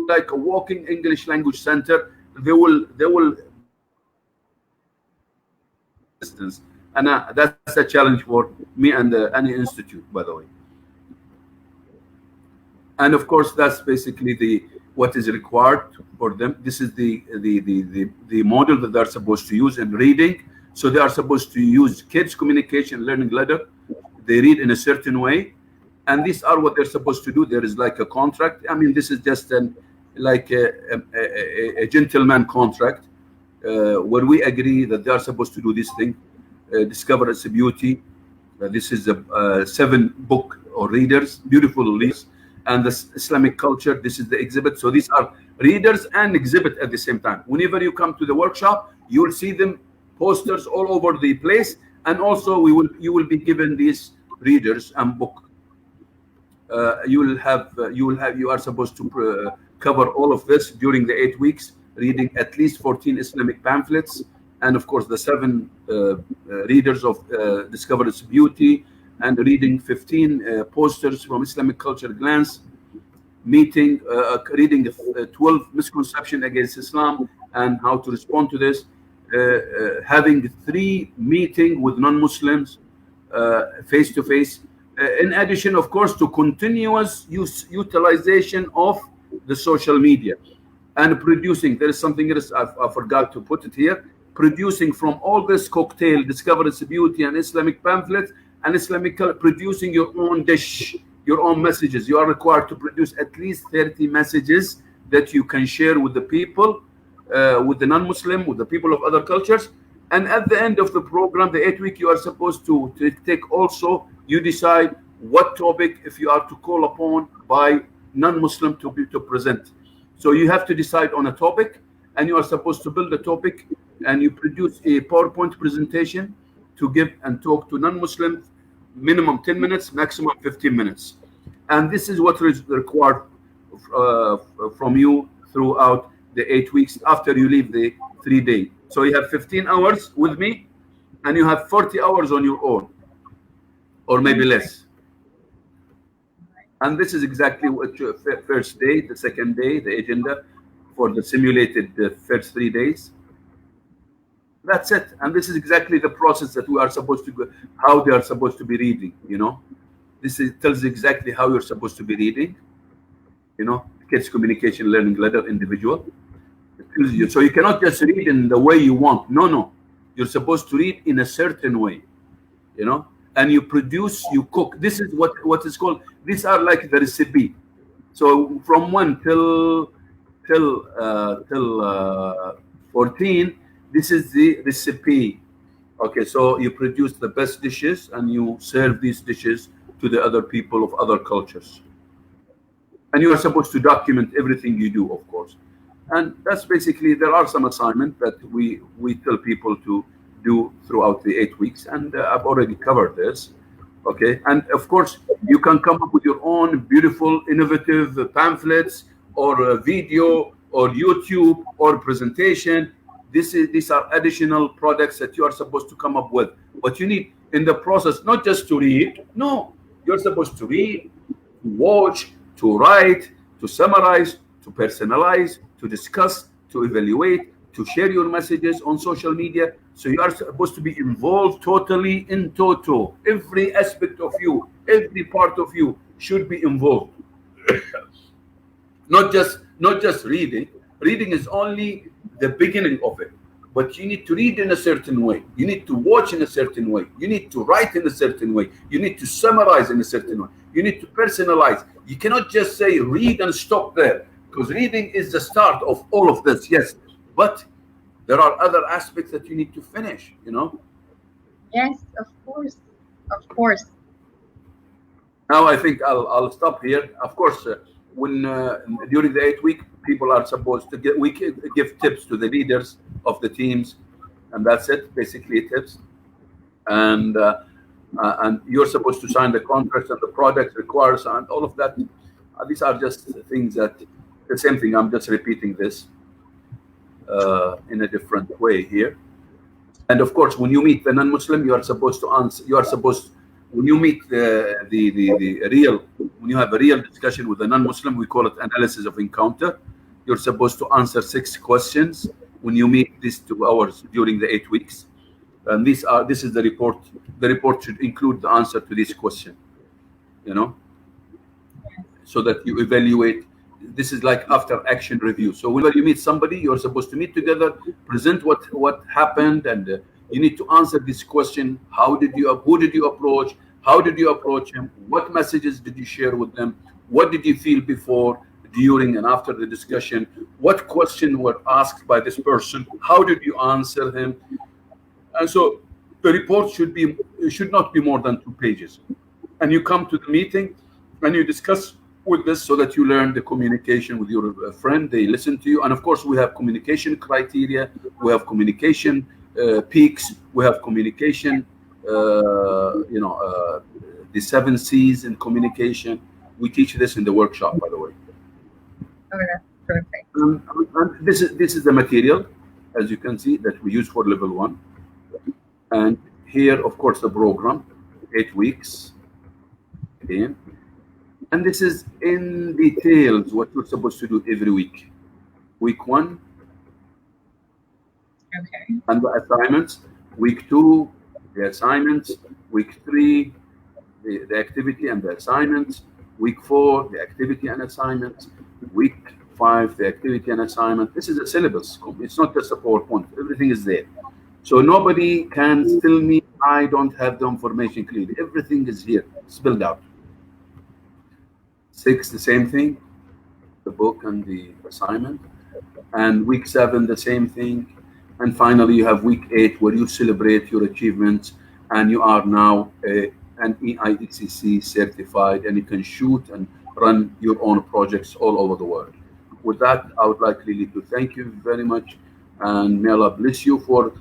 like a walking English language center. They will distance, and that's a challenge for me and any institute, by the way. And of course, that's basically what is required for them. This is the model that they're supposed to use in reading. So they are supposed to use kids communication learning ladder. They read in a certain way, and these are what they're supposed to do. There is like a contract. I mean, this is just like a gentleman contract where we agree that they are supposed to do this thing. Discover its beauty. This is a 7 book or readers, beautiful readers. And the Islamic culture, this is the exhibit. So these are readers and exhibit at the same time. Whenever you come to the workshop, you will see them posters all over the place, and also you will be given these readers and book. You are supposed to cover all of this during the 8 weeks, reading at least 14 Islamic pamphlets, and of course the 7 readers of Discover Its Beauty, and reading 15 posters from Islamic Culture Glance, reading 12 misconceptions against Islam and how to respond to this, having 3 meetings with non-Muslims face-to-face, in addition, of course, to continuous utilization of the social media, and producing. There is something else I forgot to put it here. Producing from all this cocktail, Discover Its Beauty and Islamic pamphlets, and Islamic culture, producing your own dish, your own messages. You are required to produce at least 30 messages that you can share with the people, with the non-Muslim, with the people of other cultures. And at the end of the program, the 8 week, you are supposed to take also, you decide what topic, if you are to call upon by non-Muslim to present. So you have to decide on a topic, and you are supposed to build a topic, and you produce a PowerPoint presentation to give and talk to non-Muslim, minimum 10 minutes, maximum 15 minutes. And this is what is required from you throughout the 8 weeks after you leave the 3 day. So you have 15 hours with me, and you have 40 hours on your own, or maybe less. And this is exactly what your first day, the second day, the agenda for the simulated first 3 days. That's it. And this is exactly the process that we are supposed to go, how they are supposed to be reading, This tells exactly how you're supposed to be reading, kids communication learning ladder individual. It tells you. So you cannot just read in the way you want. No. You're supposed to read in a certain way, and you produce, you cook. This is what is called, these are like the recipe. So from 1 till 14, this is the recipe. Okay, so you produce the best dishes and you serve these dishes to the other people of other cultures. And you are supposed to document everything you do, of course. And that's basically, there are some assignments that we tell people to do throughout the 8 weeks. And I've already covered this. Okay, and of course, you can come up with your own beautiful, innovative pamphlets or a video or YouTube or presentation. These are additional products that you are supposed to come up with. But you need in the process, not just to read. No, you're supposed to read, to watch, to write, to summarize, to personalize, to discuss, to evaluate, to share your messages on social media. So you are supposed to be involved totally in toto. Every aspect of you, every part of you should be involved. Not just reading. Reading is only the beginning of it. But you need to read in a certain way. You need to watch in a certain way. You need to write in a certain way. You need to summarize in a certain way. You need to personalize. You cannot just say read and stop there, because reading is the start of all of this, yes. But there are other aspects that you need to finish, you know? Yes, of course. Of course. Now I think I'll stop here. Of course, when during the 8 week, people are supposed to give tips to the leaders of the teams, and that's it, basically tips. And you're supposed to sign the contracts and the product requires and all of that. These are just things that the same thing. I'm just repeating this in a different way here. And of course, when you meet the non-Muslim, you are supposed to answer. You are supposed, when you meet the real, when you have a real discussion with a non-Muslim, we call it analysis of encounter. You're supposed to answer 6 questions when you meet these 2 hours during the 8 weeks. And this is the report. The report should include the answer to this question, you know, so that you evaluate. This is like after action review. So whenever you meet somebody, you're supposed to meet together, present what happened, and you need to answer this question. Who did you approach? How did you approach him? What messages did you share with them? What did you feel before, during, and after the discussion? What question were asked by this person? How did you answer him? And so the report should not be more than 2 pages. And you come to the meeting and you discuss with this so that you learn the communication with your friend. They listen to you. And of course, we have communication criteria. We have communication peaks. We have communication, the 7 C's in communication. We teach this in the workshop, by the way. Okay, perfect. And this is the material, as you can see, that we use for level 1. And here, of course, the program, 8 weeks again. And this is in details what you're supposed to do every week. Week 1. Okay. And the assignments. Week 2, the assignments. Week 3, the activity and the assignments. Week 4, the activity and assignments. Week 5, the activity and assignment. This is a syllabus. It's not just a PowerPoint. Everything is there. So nobody can tell me I don't have the information clearly. Everything is here, spelled out. 6, the same thing, the book and the assignment. And week 7, the same thing. And finally, you have week 8, where you celebrate your achievements, and you are now an EIEC certified, and you can shoot and run your own projects all over the world. With that, I would like really to thank you very much, and may Allah bless you for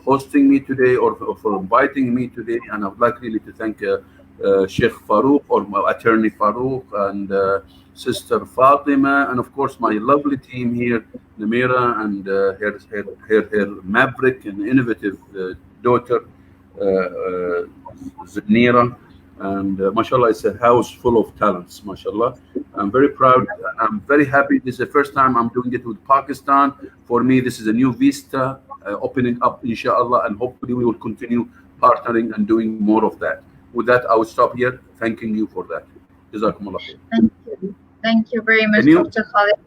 hosting me today, or for inviting me today. And I would like really to thank Sheikh Farouk, or Attorney Farouk, and Sister Fatima, and of course my lovely team here, Namira, and her maverick and innovative daughter, Zanira. And mashallah, it's a house full of talents, mashallah. I'm very proud. I'm very happy. This is the first time I'm doing it with Pakistan. For me, this is a new vista opening up, inshallah, and hopefully we will continue partnering and doing more of that. With that, I will stop here, thanking you for that. Jazakumullah khair. Thank you. Thank you very much, Dr. Khalid.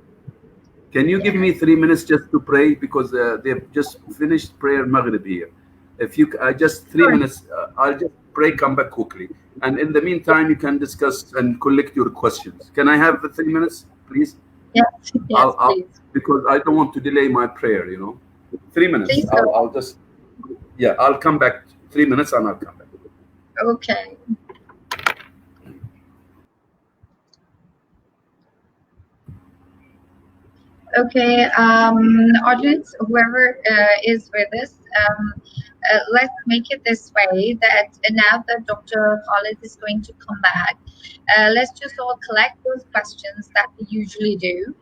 Can you give me 3 minutes just to pray, because they've just finished prayer Maghrib here. If you just 3 minutes, I'll just pray, come back quickly. And in the meantime, you can discuss and collect your questions. Can I have the 3 minutes, please? Yes, please. Because I don't want to delay my prayer, 3 minutes. Please I'll come back. 3 minutes and I'll come back. Okay. Okay, audience, whoever is with us, let's make it this way, that now that Dr. Khalid is going to come back, let's just all collect those questions that we usually do,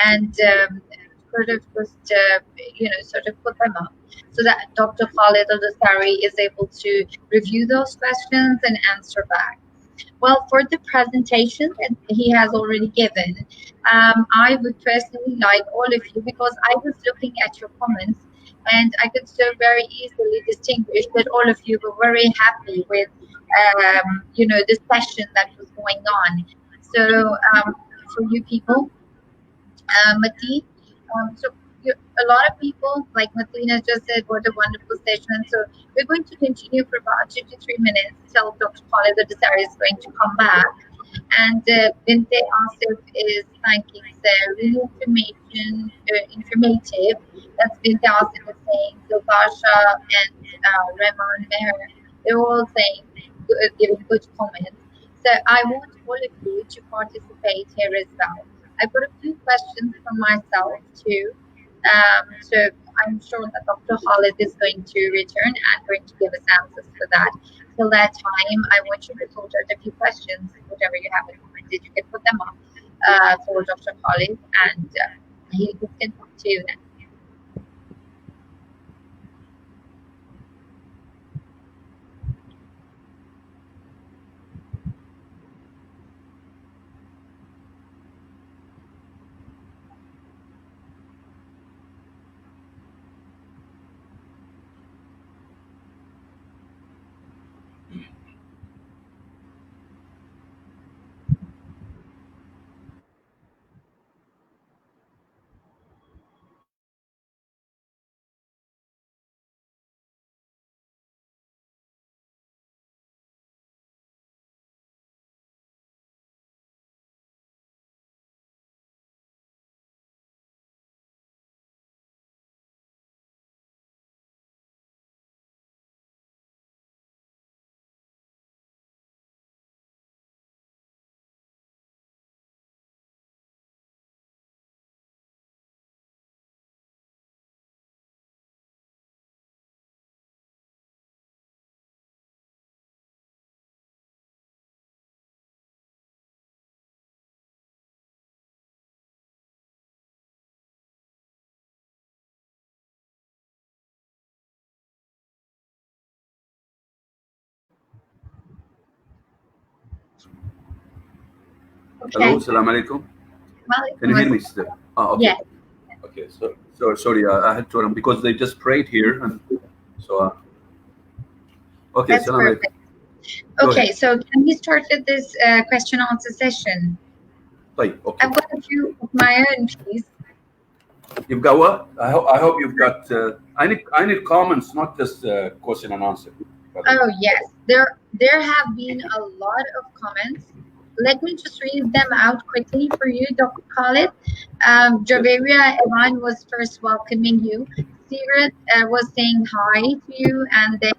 and sort of just sort of put them up, so that Dr. Khalid Al Dossary is able to review those questions and answer back. Well, for the presentation that he has already given, I would personally like all of you, because I was looking at your comments and I could so very easily distinguish that all of you were very happy with, the session that was going on. So, for you people, Mati. So a lot of people, like Matina just said, what a wonderful session. So we're going to continue for about 2 to 3 minutes till Dr. Khalid Al Dossary is going to come back. And Binte Asif is thanking Sir, really informative. That's Binte Asif is saying. So Basha and Rahman Meher, they're all saying, giving good comments. So I want all of you to participate here as well. I've got a few questions for myself too. So I'm sure that Dr. Khalid is going to return and going to give us answers for that. Till that time, I want you to sort out a few questions, whatever you have in mind, that you can put them up for Dr. Khalid, and he can get back to you then. Hello, Okay. Assalamu alaikum. Can you Well, hear me still? Okay. yes, Okay. So sorry, I had to run because they just prayed here, and so okay. that's Assalamu alaikum. perfect. Go ahead. Okay, so can we start with this question answer session? طيب, okay. I've got a few of my own, please. You've got what? I hope you've got. I need comments, not just question and answer. Oh yes, there have been a lot of comments. Let me just read them out quickly for you, Dr. Khalid. Javeria Evan was first welcoming you. Sirat was saying hi to you, and then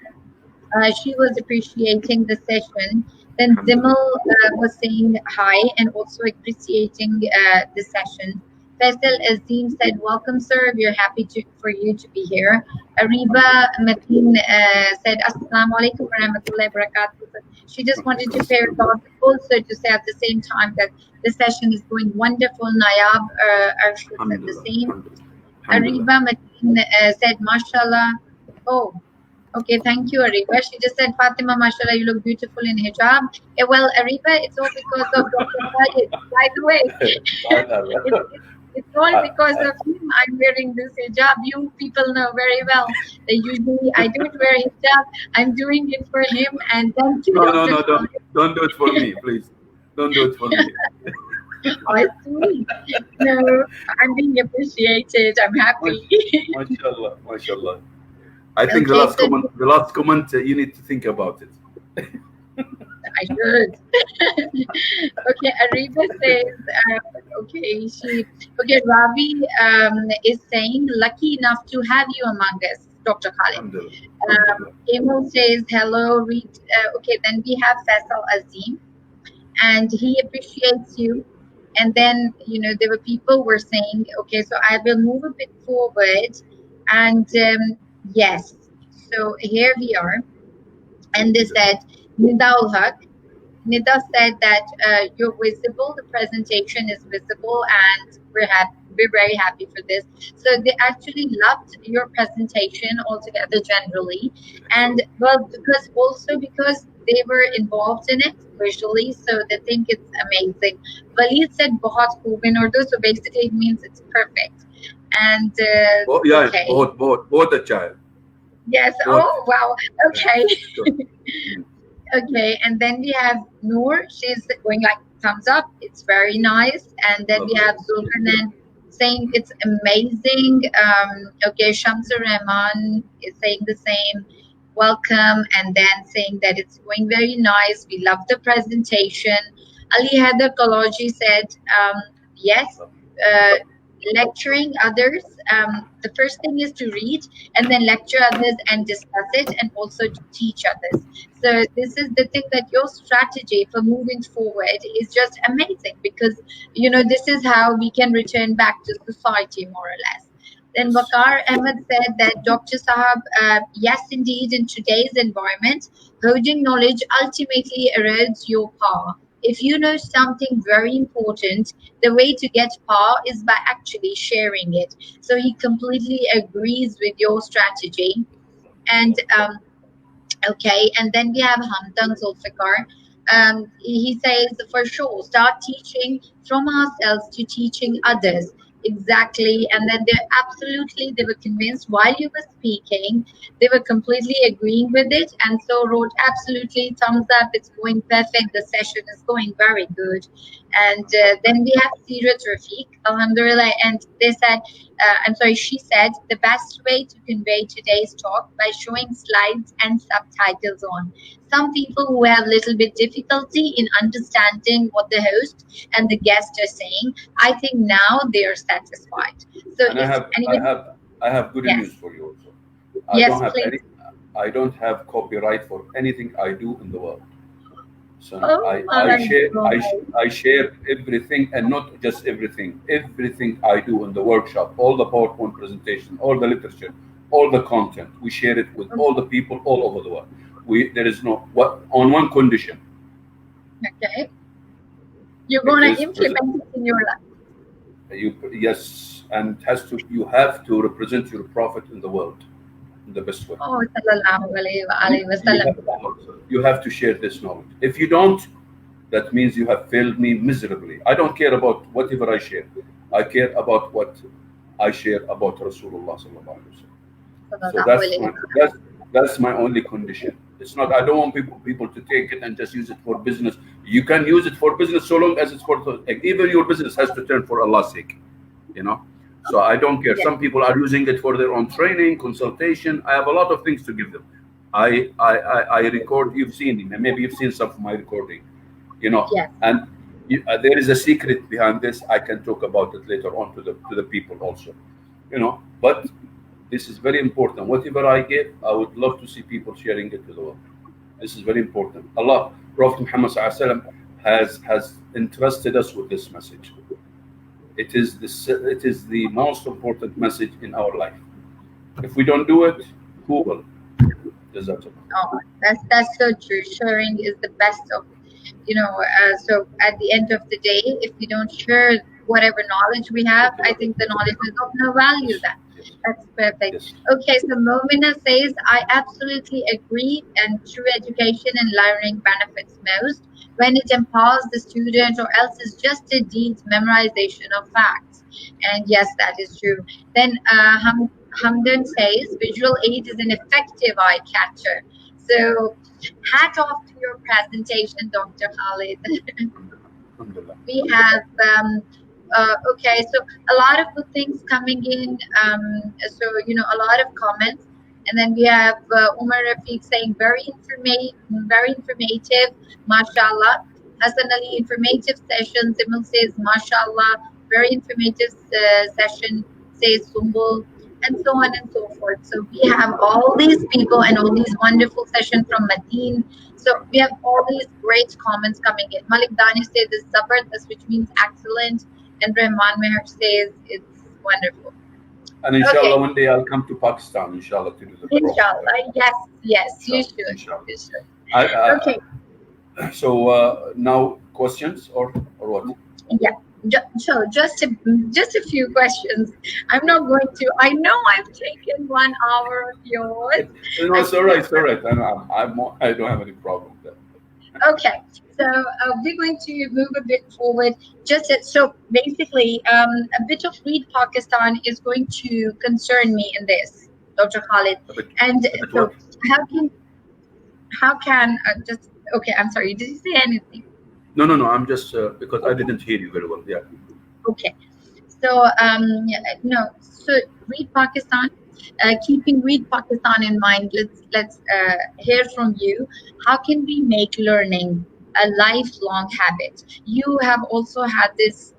she was appreciating the session. Then Dimmel Alhamdulillah. was saying hi and also appreciating the session. Faisal Azim said, "Welcome, sir. We're happy for you to be here." Ariba Mateen said, "Assalamu alaikum wa rahmatullahi wa barakatuh." She just wanted to pay regards, also to say at the same time that the session is going wonderful. Nayab Arshad said the Alhamdulillah. same. Alhamdulillah. Ariba Mateen said, "Mashallah." Oh, okay, thank you, Ariba. She just said, Fatima, mashallah, you look beautiful in hijab. Well, Ariba, it's all because of Dr. Khalid. By the way, it's, it's all because of him I'm wearing this hijab. You people know very well that usually I don't wear hijab. I'm doing it for him. And thank you, No, no, Dr. no, don't do it for me, please. Don't do it for me. I see. No, I'm being appreciated. I'm happy. MashaAllah, MashaAllah. I think Okay, so the last comment, you need to think about it. I should. Okay, Ariba says, Ravi is saying, lucky enough to have you among us, Dr. Khalid. Alhamdulillah. Alhamdulillah. Emil says, hello, read. Then we have Faisal Azim, and he appreciates you. And then, there were people who were saying, okay, so I will move a bit forward. And yes, so here we are. And they said, Nida ul Haq. Nida said that you're visible, the presentation is visible, and we're we're very happy for this. So they actually loved your presentation altogether generally, and well, because they were involved in it visually, so they think it's amazing. Walid said "बहुत खूब" in Urdu, so basically it means it's perfect. And Oh, yeah, okay, both the child, yes. both. Oh wow. Yeah, Okay. sure. Mm. Okay, and then we have Noor. She's going like thumbs up. It's very nice. And then we Lovely. have Zulkarnain saying it's amazing. Okay, Shamsur Rahman is saying the same. Welcome, and then saying that it's going very nice. We love the presentation. Ali Heather Kaloji said, yes. Lovely. Uh, Lovely. Lecturing others. The first thing is to read, and then lecture others and discuss it, and also to teach others. So this is the thing, that your strategy for moving forward is just amazing, because this is how we can return back to society more or less. Then Yes. Bakar Ahmed said that Dr. Sahab, yes, indeed, in today's environment, hoarding knowledge ultimately erodes your power. If you know something very important, the way to get power is by actually sharing it. So he completely agrees with your strategy. And okay, and then we have Hamdan Zulfikar. He says, for sure, start teaching from ourselves to teaching others. Exactly. And then they were convinced while you were speaking, they were completely agreeing with it. And so wrote, absolutely, thumbs up, it's going perfect. The session is going very good. And then we have Sirat Rafiq, Alhamdulillah. And they said, I'm sorry, she said, the best way to convey today's talk by showing slides and subtitles on. Some people who have little bit difficulty in understanding what the host and the guest are saying, I think now they are satisfied. So And if anybody, I have good yes, news for you also. I yes, don't have please. any. I don't have copyright for anything I do in the world. So Oh my God. I share everything, and not just everything. Everything I do in the workshop, all the PowerPoint presentation, all the literature, all the content, we share it with all the people all over the world. There is no what on one condition. Okay. You're It going to is present. implement it in your life. Yes, and you have to represent your prophet in the world in the best way. Oh, sallallahu You, alayhi wa you sallam. have you have to share this knowledge. If you don't, that means you have failed me miserably. I don't care about whatever I share. I care about what I share about Rasulullah sallallahu alaihi wasallam. So Sallallahu alayhi wa sallam. that's my only condition. It's not. I don't want people to take it and just use it for business. You can use it for business so long as it's for even your business has to turn for Allah's sake. You know. So I don't care. Yes, Some people are using it for their own training, consultation. I have a lot of things to give them. I record. You've seen me. Maybe you've seen some of my recording. yes, And there is a secret behind this. I can talk about it later on to the people also. But this is very important. Whatever I give, I would love to see people sharing it to the world. This is very important. Allah, Prophet Muhammad sallallahu alaihi wasallam has entrusted us with this message. It is the most important message in our life. If we don't do it, who will? Jazakallah. oh, that's so true. Sharing is the best of, so at the end of the day, if we don't share whatever knowledge we have, I think the knowledge is of no value Yes, then. yes, That's perfect. yes. Okay, so Momina says, I absolutely agree, and true education and learning benefits most when it empowers the student, or else it's just a deed memorization of facts. And yes, that is true. Then Hamdan says, visual aid is an effective eye catcher. So hat off to your presentation, Dr. Khalid. Alhamdulillah. We have okay, so a lot of good things coming in, so a lot of comments, and then we have Umar Rafiq saying very informative, mashallah. Hasan Ali, informative session. Simul says mashallah, very informative session, says Sumbul, and so on and so forth. So we have all these people and all these wonderful sessions from Madin. So we have all these great comments coming in. Malik Dani says it's Zabardast, which means excellent, and Rahman Meher says it's wonderful. And Okay, inshallah, one day I'll come to Pakistan, inshallah, to do the program there. inshallah. Yes, yes, you Inshallah, should. inshallah. You should. I, Okay, so now questions or what? yeah. So just a few questions. I'm not going to. I know I've taken 1 hour of yours. No, I it's all think right. It's all right. I don't have any problem with that. okay. So we're going to move a bit forward. So basically, a bit of Read Pakistan is going to concern me in this, Dr. Khalid. But And but so what? how can just okay? I'm sorry. Did you say anything? No. I'm just because I didn't hear you very well. Yeah. Okay. So no. So Read Pakistan. Keeping Read Pakistan in mind, let's hear from you. How can we make learning a lifelong habit? You have also had this,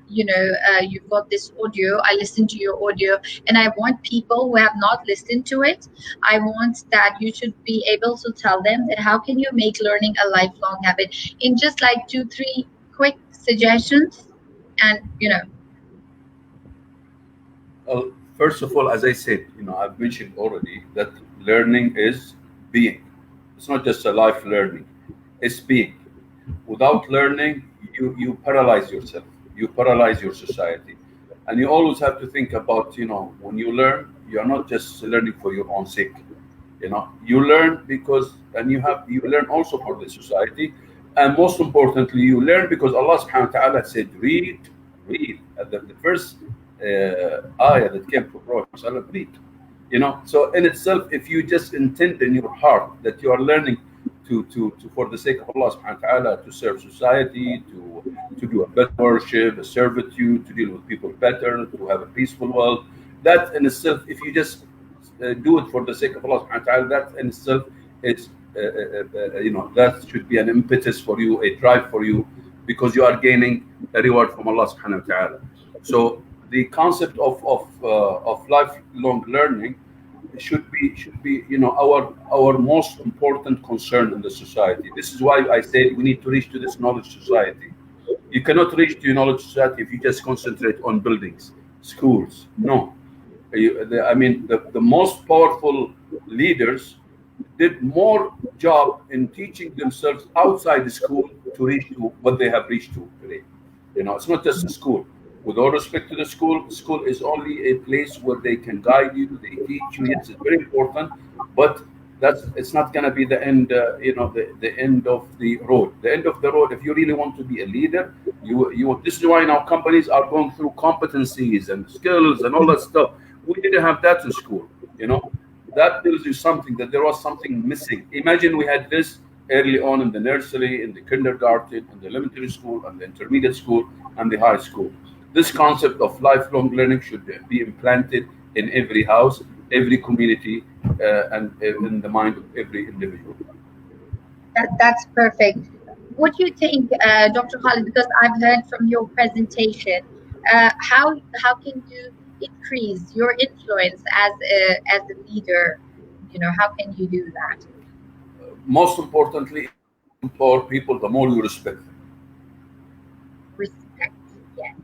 you've got this audio. I listened to your audio, and I want people who have not listened to it. I want that you should be able to tell them that how can you make learning a lifelong habit in just like 2, 3 quick suggestions, and First of all, as I said, I've mentioned already that learning is being. It's not just a life learning. It's being. Without learning, you paralyze yourself. You paralyze your society, and you always have to think about, when you learn, you are not just learning for your own sake. You learn because, and you learn also for the society, and most importantly, you learn because Allah Subhanahu wa Taala said, read. The first ayah that came from Prophet Sallallahu read. So in itself, if you just intend in your heart that you are learning to for the sake of Allah Subhanahu wa Taala, to serve society, to do a better worship, a servitude, to deal with people better, to have a peaceful world, that in itself, if you just do it for the sake of Allah Subhanahu wa Taala, that in itself is that should be an impetus for you, a drive for you, because you are gaining a reward from Allah Subhanahu wa Taala. So the concept of lifelong learning should be our most important concern in the society. This is why I say we need to reach to this knowledge society. You cannot reach to knowledge society if you just concentrate on buildings, schools. No, the most powerful leaders did more job in teaching themselves outside the school to reach to what they have reached to today. It's not just a school. With all respect to the school is only a place where they can guide you, they teach you. Yes, it's very important, but it's not going to be the end. The end of the road. The end of the road. If you really want to be a leader, you. This is why now companies are going through competencies and skills and all that stuff. We didn't have that in school. That tells you something, that there was something missing. Imagine we had this early on in the nursery, in the kindergarten, in the elementary school, and the intermediate school, and the high school. This concept of lifelong learning should be implanted in every house, every community, and in the mind of every individual. That's perfect. What do you think, Dr. Khalid? Because I've heard from your presentation, how can you increase your influence as a leader? How can you do that? Most importantly, empower people, the more you respect them. Respect. Yes.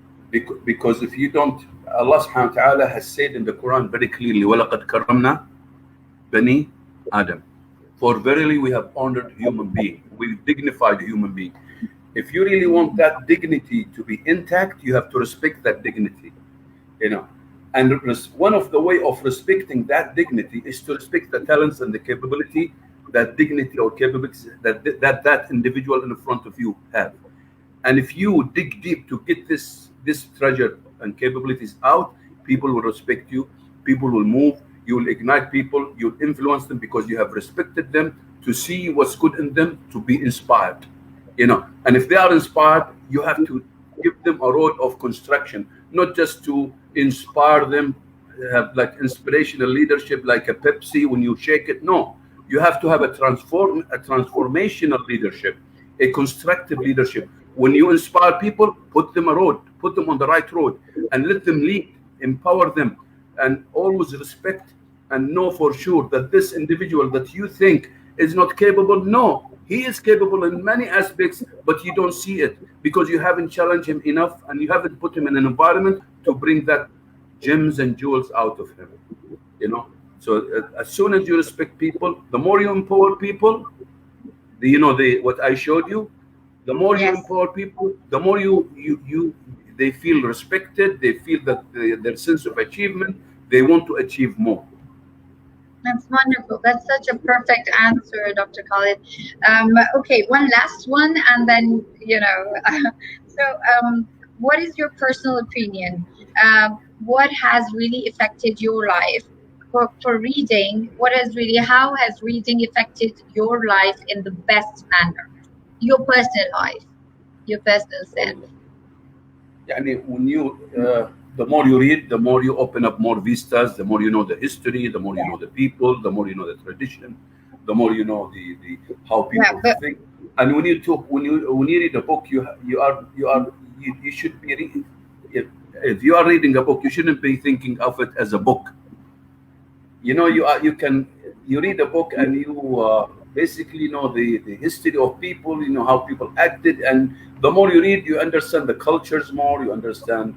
Because if you don't, Allah subhanahu wa ta'ala has said in the Quran very clearly, وَلَقَدْ كَرَّمْنَا بَنِي Adam. For verily we have honored human being. We've dignified human being. If you really want that dignity to be intact, you have to respect that dignity. And one of the way of respecting that dignity is to respect the talents and the capability, that dignity or capabilities that individual in front of you have. And if you dig deep to get this treasure and capabilities out, people will respect you, people will move, you will ignite people, you'll influence them because you have respected them, to see what's good in them, to be inspired. And if they are inspired, you have to give them a road of construction, not just to inspire them, have like inspirational leadership like a Pepsi when you shake it. No, you have to have a transformational leadership, a constructive leadership. When you inspire people, put them on the right road, and let them lead, empower them, and always respect and know for sure that this individual that you think is not capable, no, he is capable in many aspects, but you don't see it because you haven't challenged him enough and you haven't put him in an environment to bring that gems and jewels out of him. So as soon as you respect people, the more you empower people, what I showed you, the more you Yes. empower people, the more you they feel respected, they feel that their sense of achievement, they want to achieve more. That's wonderful. That's such a perfect answer, Dr. Khalid. Okay, one last one, and then so what is your personal opinion? What has really affected your life for reading? How has reading affected your life in the best manner? Your personal life, your personal Well, self. when you the more you read, the more you open up more vistas, the more you know the history, the more you know the people, the more you know the tradition, the more you know the how Yeah, people but think. And when you read a book, you should be if you are reading a book, you shouldn't be thinking of it as a book. You read a book and you basically know the history of people, how people acted, and the more you read, you understand the cultures more, you understand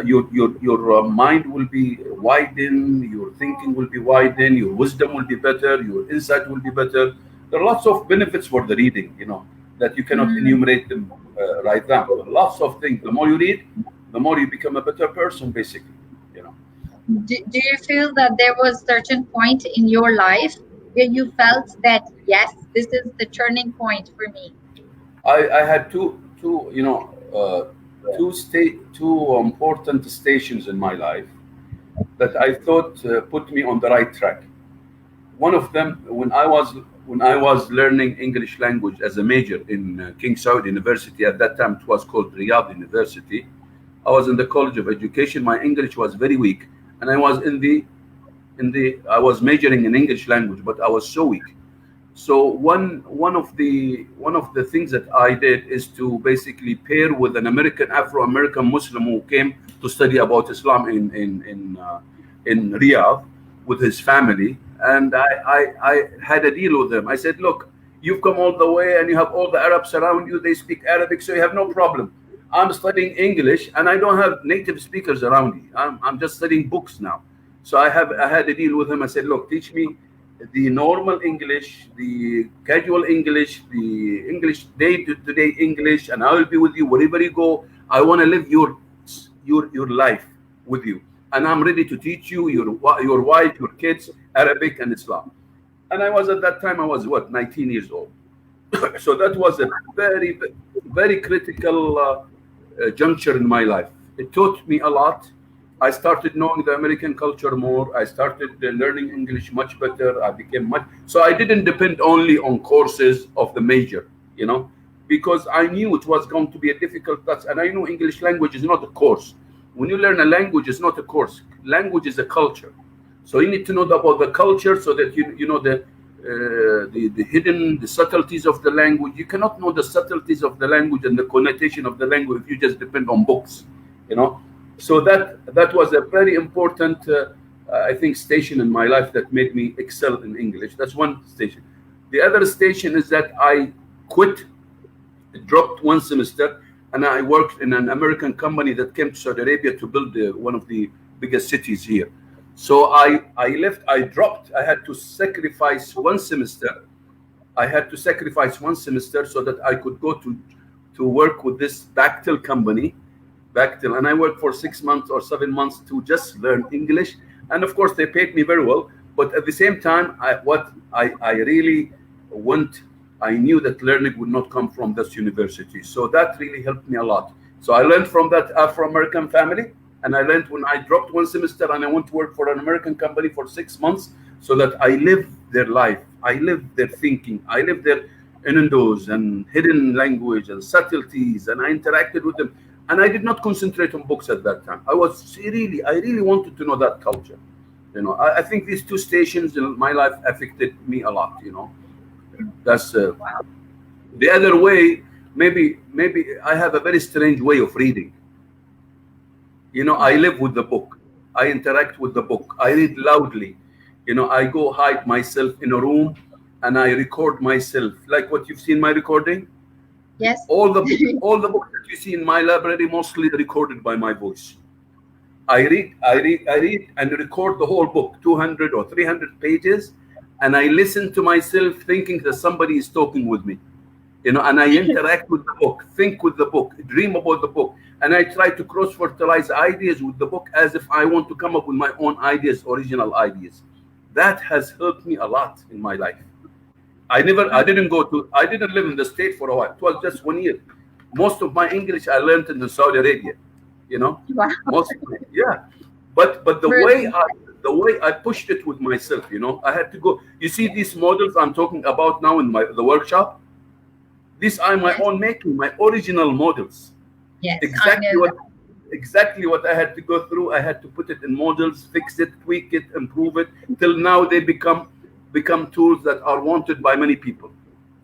your mind will be widened, your thinking will be widened, your wisdom will be better, your insight will be better. There are lots of benefits for the reading, that you cannot mm, enumerate them right now. Lots of things. The more you read, the more you become a better person, basically. you know do you feel that there was a certain point in your life where you felt that yes, this is the turning point for me? I had two important stations in my life that I thought put me on the right track. One of them, when I was learning English language as a major in King Saud University. At that time, it was called Riyadh University. I was in the College of Education. My English was very weak, and I was majoring in English language, but I was so weak. So one of the things that I did is to basically pair with an Afro-American Muslim who came to study about Islam in Riyadh with his family, and I had a deal with them. I said, look, you've come all the way and you have all the Arabs around you. They speak Arabic, so you have no problem. I'm studying English and I don't have native speakers around me. I'm just studying books now. So I had a deal with him. I said, look, teach me the normal English, the casual English, the English day-to-day English, and I will be with you wherever you go. I want to live your life with you, and I'm ready to teach you, your wife, your kids, Arabic and Islam. And I was at that time, I was what, 19 years old. So that was a very, very critical juncture in my life. It taught me a lot. I started knowing the American culture more. I started learning English much better. I became much so I didn't depend only on courses of the major, because I knew it was going to be a difficult task, and I know English language is not a course. When you learn a language, it's not a course. Language is a culture. So you need to know about the culture so that you know the hidden, the subtleties of the language. You cannot know the subtleties of the language and the connotation of the language if you just depend on books, you know. So that was a very important, I think, station in my life that made me excel in English. That's one station. The other station is that I quit, dropped one semester, and I worked in an American company that came to Saudi Arabia to build one of the biggest cities here. So I left, I dropped, I had to sacrifice one semester. I had to sacrifice one semester so that I could go to work with this Bactel company, Bactel, and I worked for 6 months or 7 months to just learn English. And of course, they paid me very well. But at the same time, I really want, I knew that learning would not come from this university. So that really helped me a lot. So I learned from that Afro-American family, and I learned when I dropped one semester and I went to work for an American company for 6 months, so that I live their life, I live their thinking, I live their innuendos and hidden language and subtleties, and I interacted with them. And I did not concentrate on books at that time. I really wanted to know that culture. I think these two stations in my life affected me a lot. That's the other way. Maybe I have a very strange way of reading. I live with the book. I interact with the book. I read loudly. I go hide myself in a room and I record myself, like what you've seen my recording. Yes. All the books that you see in my library mostly recorded by my voice. I read and record the whole book, 200 or 300 pages, and I listen to myself thinking that somebody is talking with me. and I interact with the book, think with the book, dream about the book, and I try to cross-fertilize ideas with the book as if I want to come up with my own ideas, original ideas. That has helped me a lot in my life. I didn't live in the state for a while. It was just 1 year. Most of my English I learned in Saudi Arabia, Wow. most of it, yeah. But the way I pushed it with myself, I had to go. You see these models I'm talking about now in the workshop. These are my Yes. own making, my original models. Yes, I Exactly know what that. exactly what I had to go through. I had to put it in models, fix it, tweak it, improve it, till now they become tools that are wanted by many people.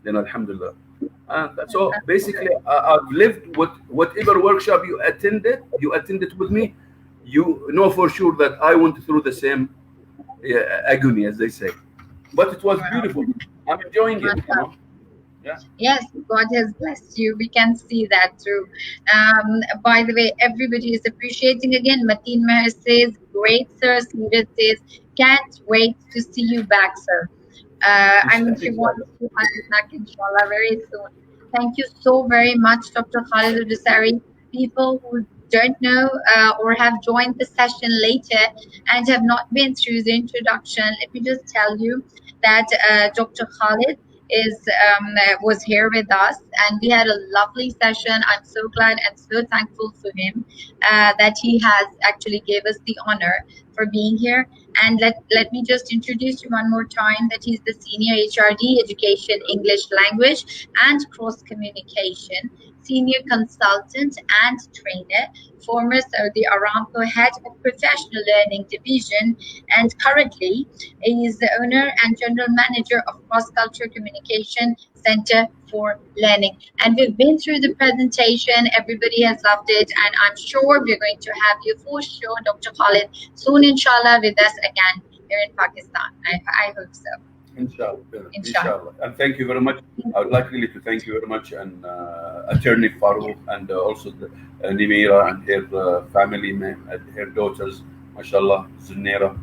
Alhamdulillah. And so That's basically, great. I've lived with whatever workshop you attended with me. You know for sure that I went through the same agony, as they say. But it was Wow. beautiful. I'm enjoying it. Yeah. Yes, God has blessed you. We can see that through. By the way, everybody is appreciating again. Mateen Meher says, great, sir. Syeda says, can't wait to see you back, sir. She Inshallah. wants to have you back, inshallah, very soon. Thank you so very much, Dr. Khalid Al Dossary. People who don't know or have joined the session later and have not been through the introduction, let me just tell you that Dr. Khalid was here with us, and we had a lovely session. I'm so glad and so thankful for him that he has actually gave us the honor for being here. And let me just introduce you one more time that he's the Senior HRD Education English Language and Cross Communication Senior Consultant and Trainer, former Saudi Aramco Head of Professional Learning Division, and currently he is the owner and General Manager of Cross Culture Communication Center for Learning. And we've been through the presentation, everybody has loved it, and I'm sure we're going to have you for sure, Dr. Khalid, soon, inshallah, with us again here in Pakistan. I hope so. Inshallah, Inshallah. inshallah. And thank you very much. I would like really to thank you very much, and Attorney Farouk, and also Nimira and her family, and her daughters, mashallah, Zunaira.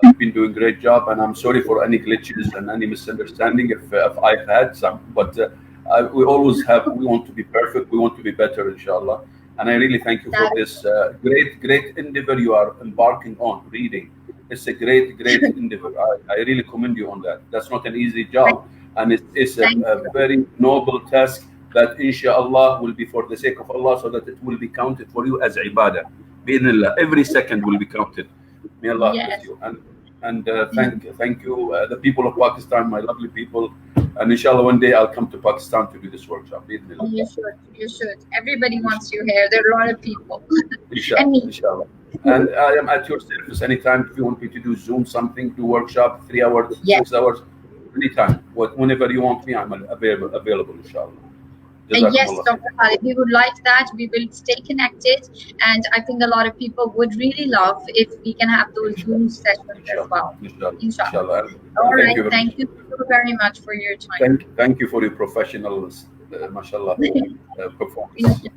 You've been doing a great job, and I'm sorry for any glitches and any misunderstanding if I've had some. But we want to be perfect, we want to be better, inshallah. And I really thank you for That this great endeavor you are embarking on, reading. It's a great endeavor. I really commend you on that. That's not an easy thank, job, and it's a, thank a you. very noble task that inshallah will be for the sake of Allah, so that it will be counted for you as ibadah. Bi'idhnillah. Every second will be counted. May Allah bless Yes. you. And thank you, the people of Pakistan, my lovely people. And inshallah, one day I'll come to Pakistan to do this workshop. Bi'idhnillah. You should. You should. Everybody wants you here. There are a lot of people. Inshallah, And me. inshallah. And I am at your service anytime. If you want me to do Zoom something, do workshop, 3 hours, Yes. 6 hours, anytime. Whenever you want me, I'm available, inshallah. Yes, Jazakumullah khair. Dr. Khalid, we would like that. We will stay connected. And I think a lot of people would really love if we can have those Zoom Inshallah, sessions as well. inshallah, Inshallah. inshallah. All And thank right. you very much. Thank you so very much for your time. Thank you for your professional, mashallah, performance.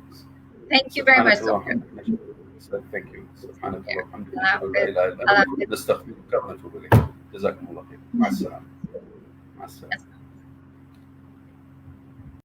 Thank you very much, Subhanakallah. Doctor. Thank you. Subhanakallah. Yeah. Alhamdulillah. Allah La ilaha illa Allah anta. Nastaghfiruka wa natubu ilayk. Jazakumullah khair. مع السلامة. مع السلامة.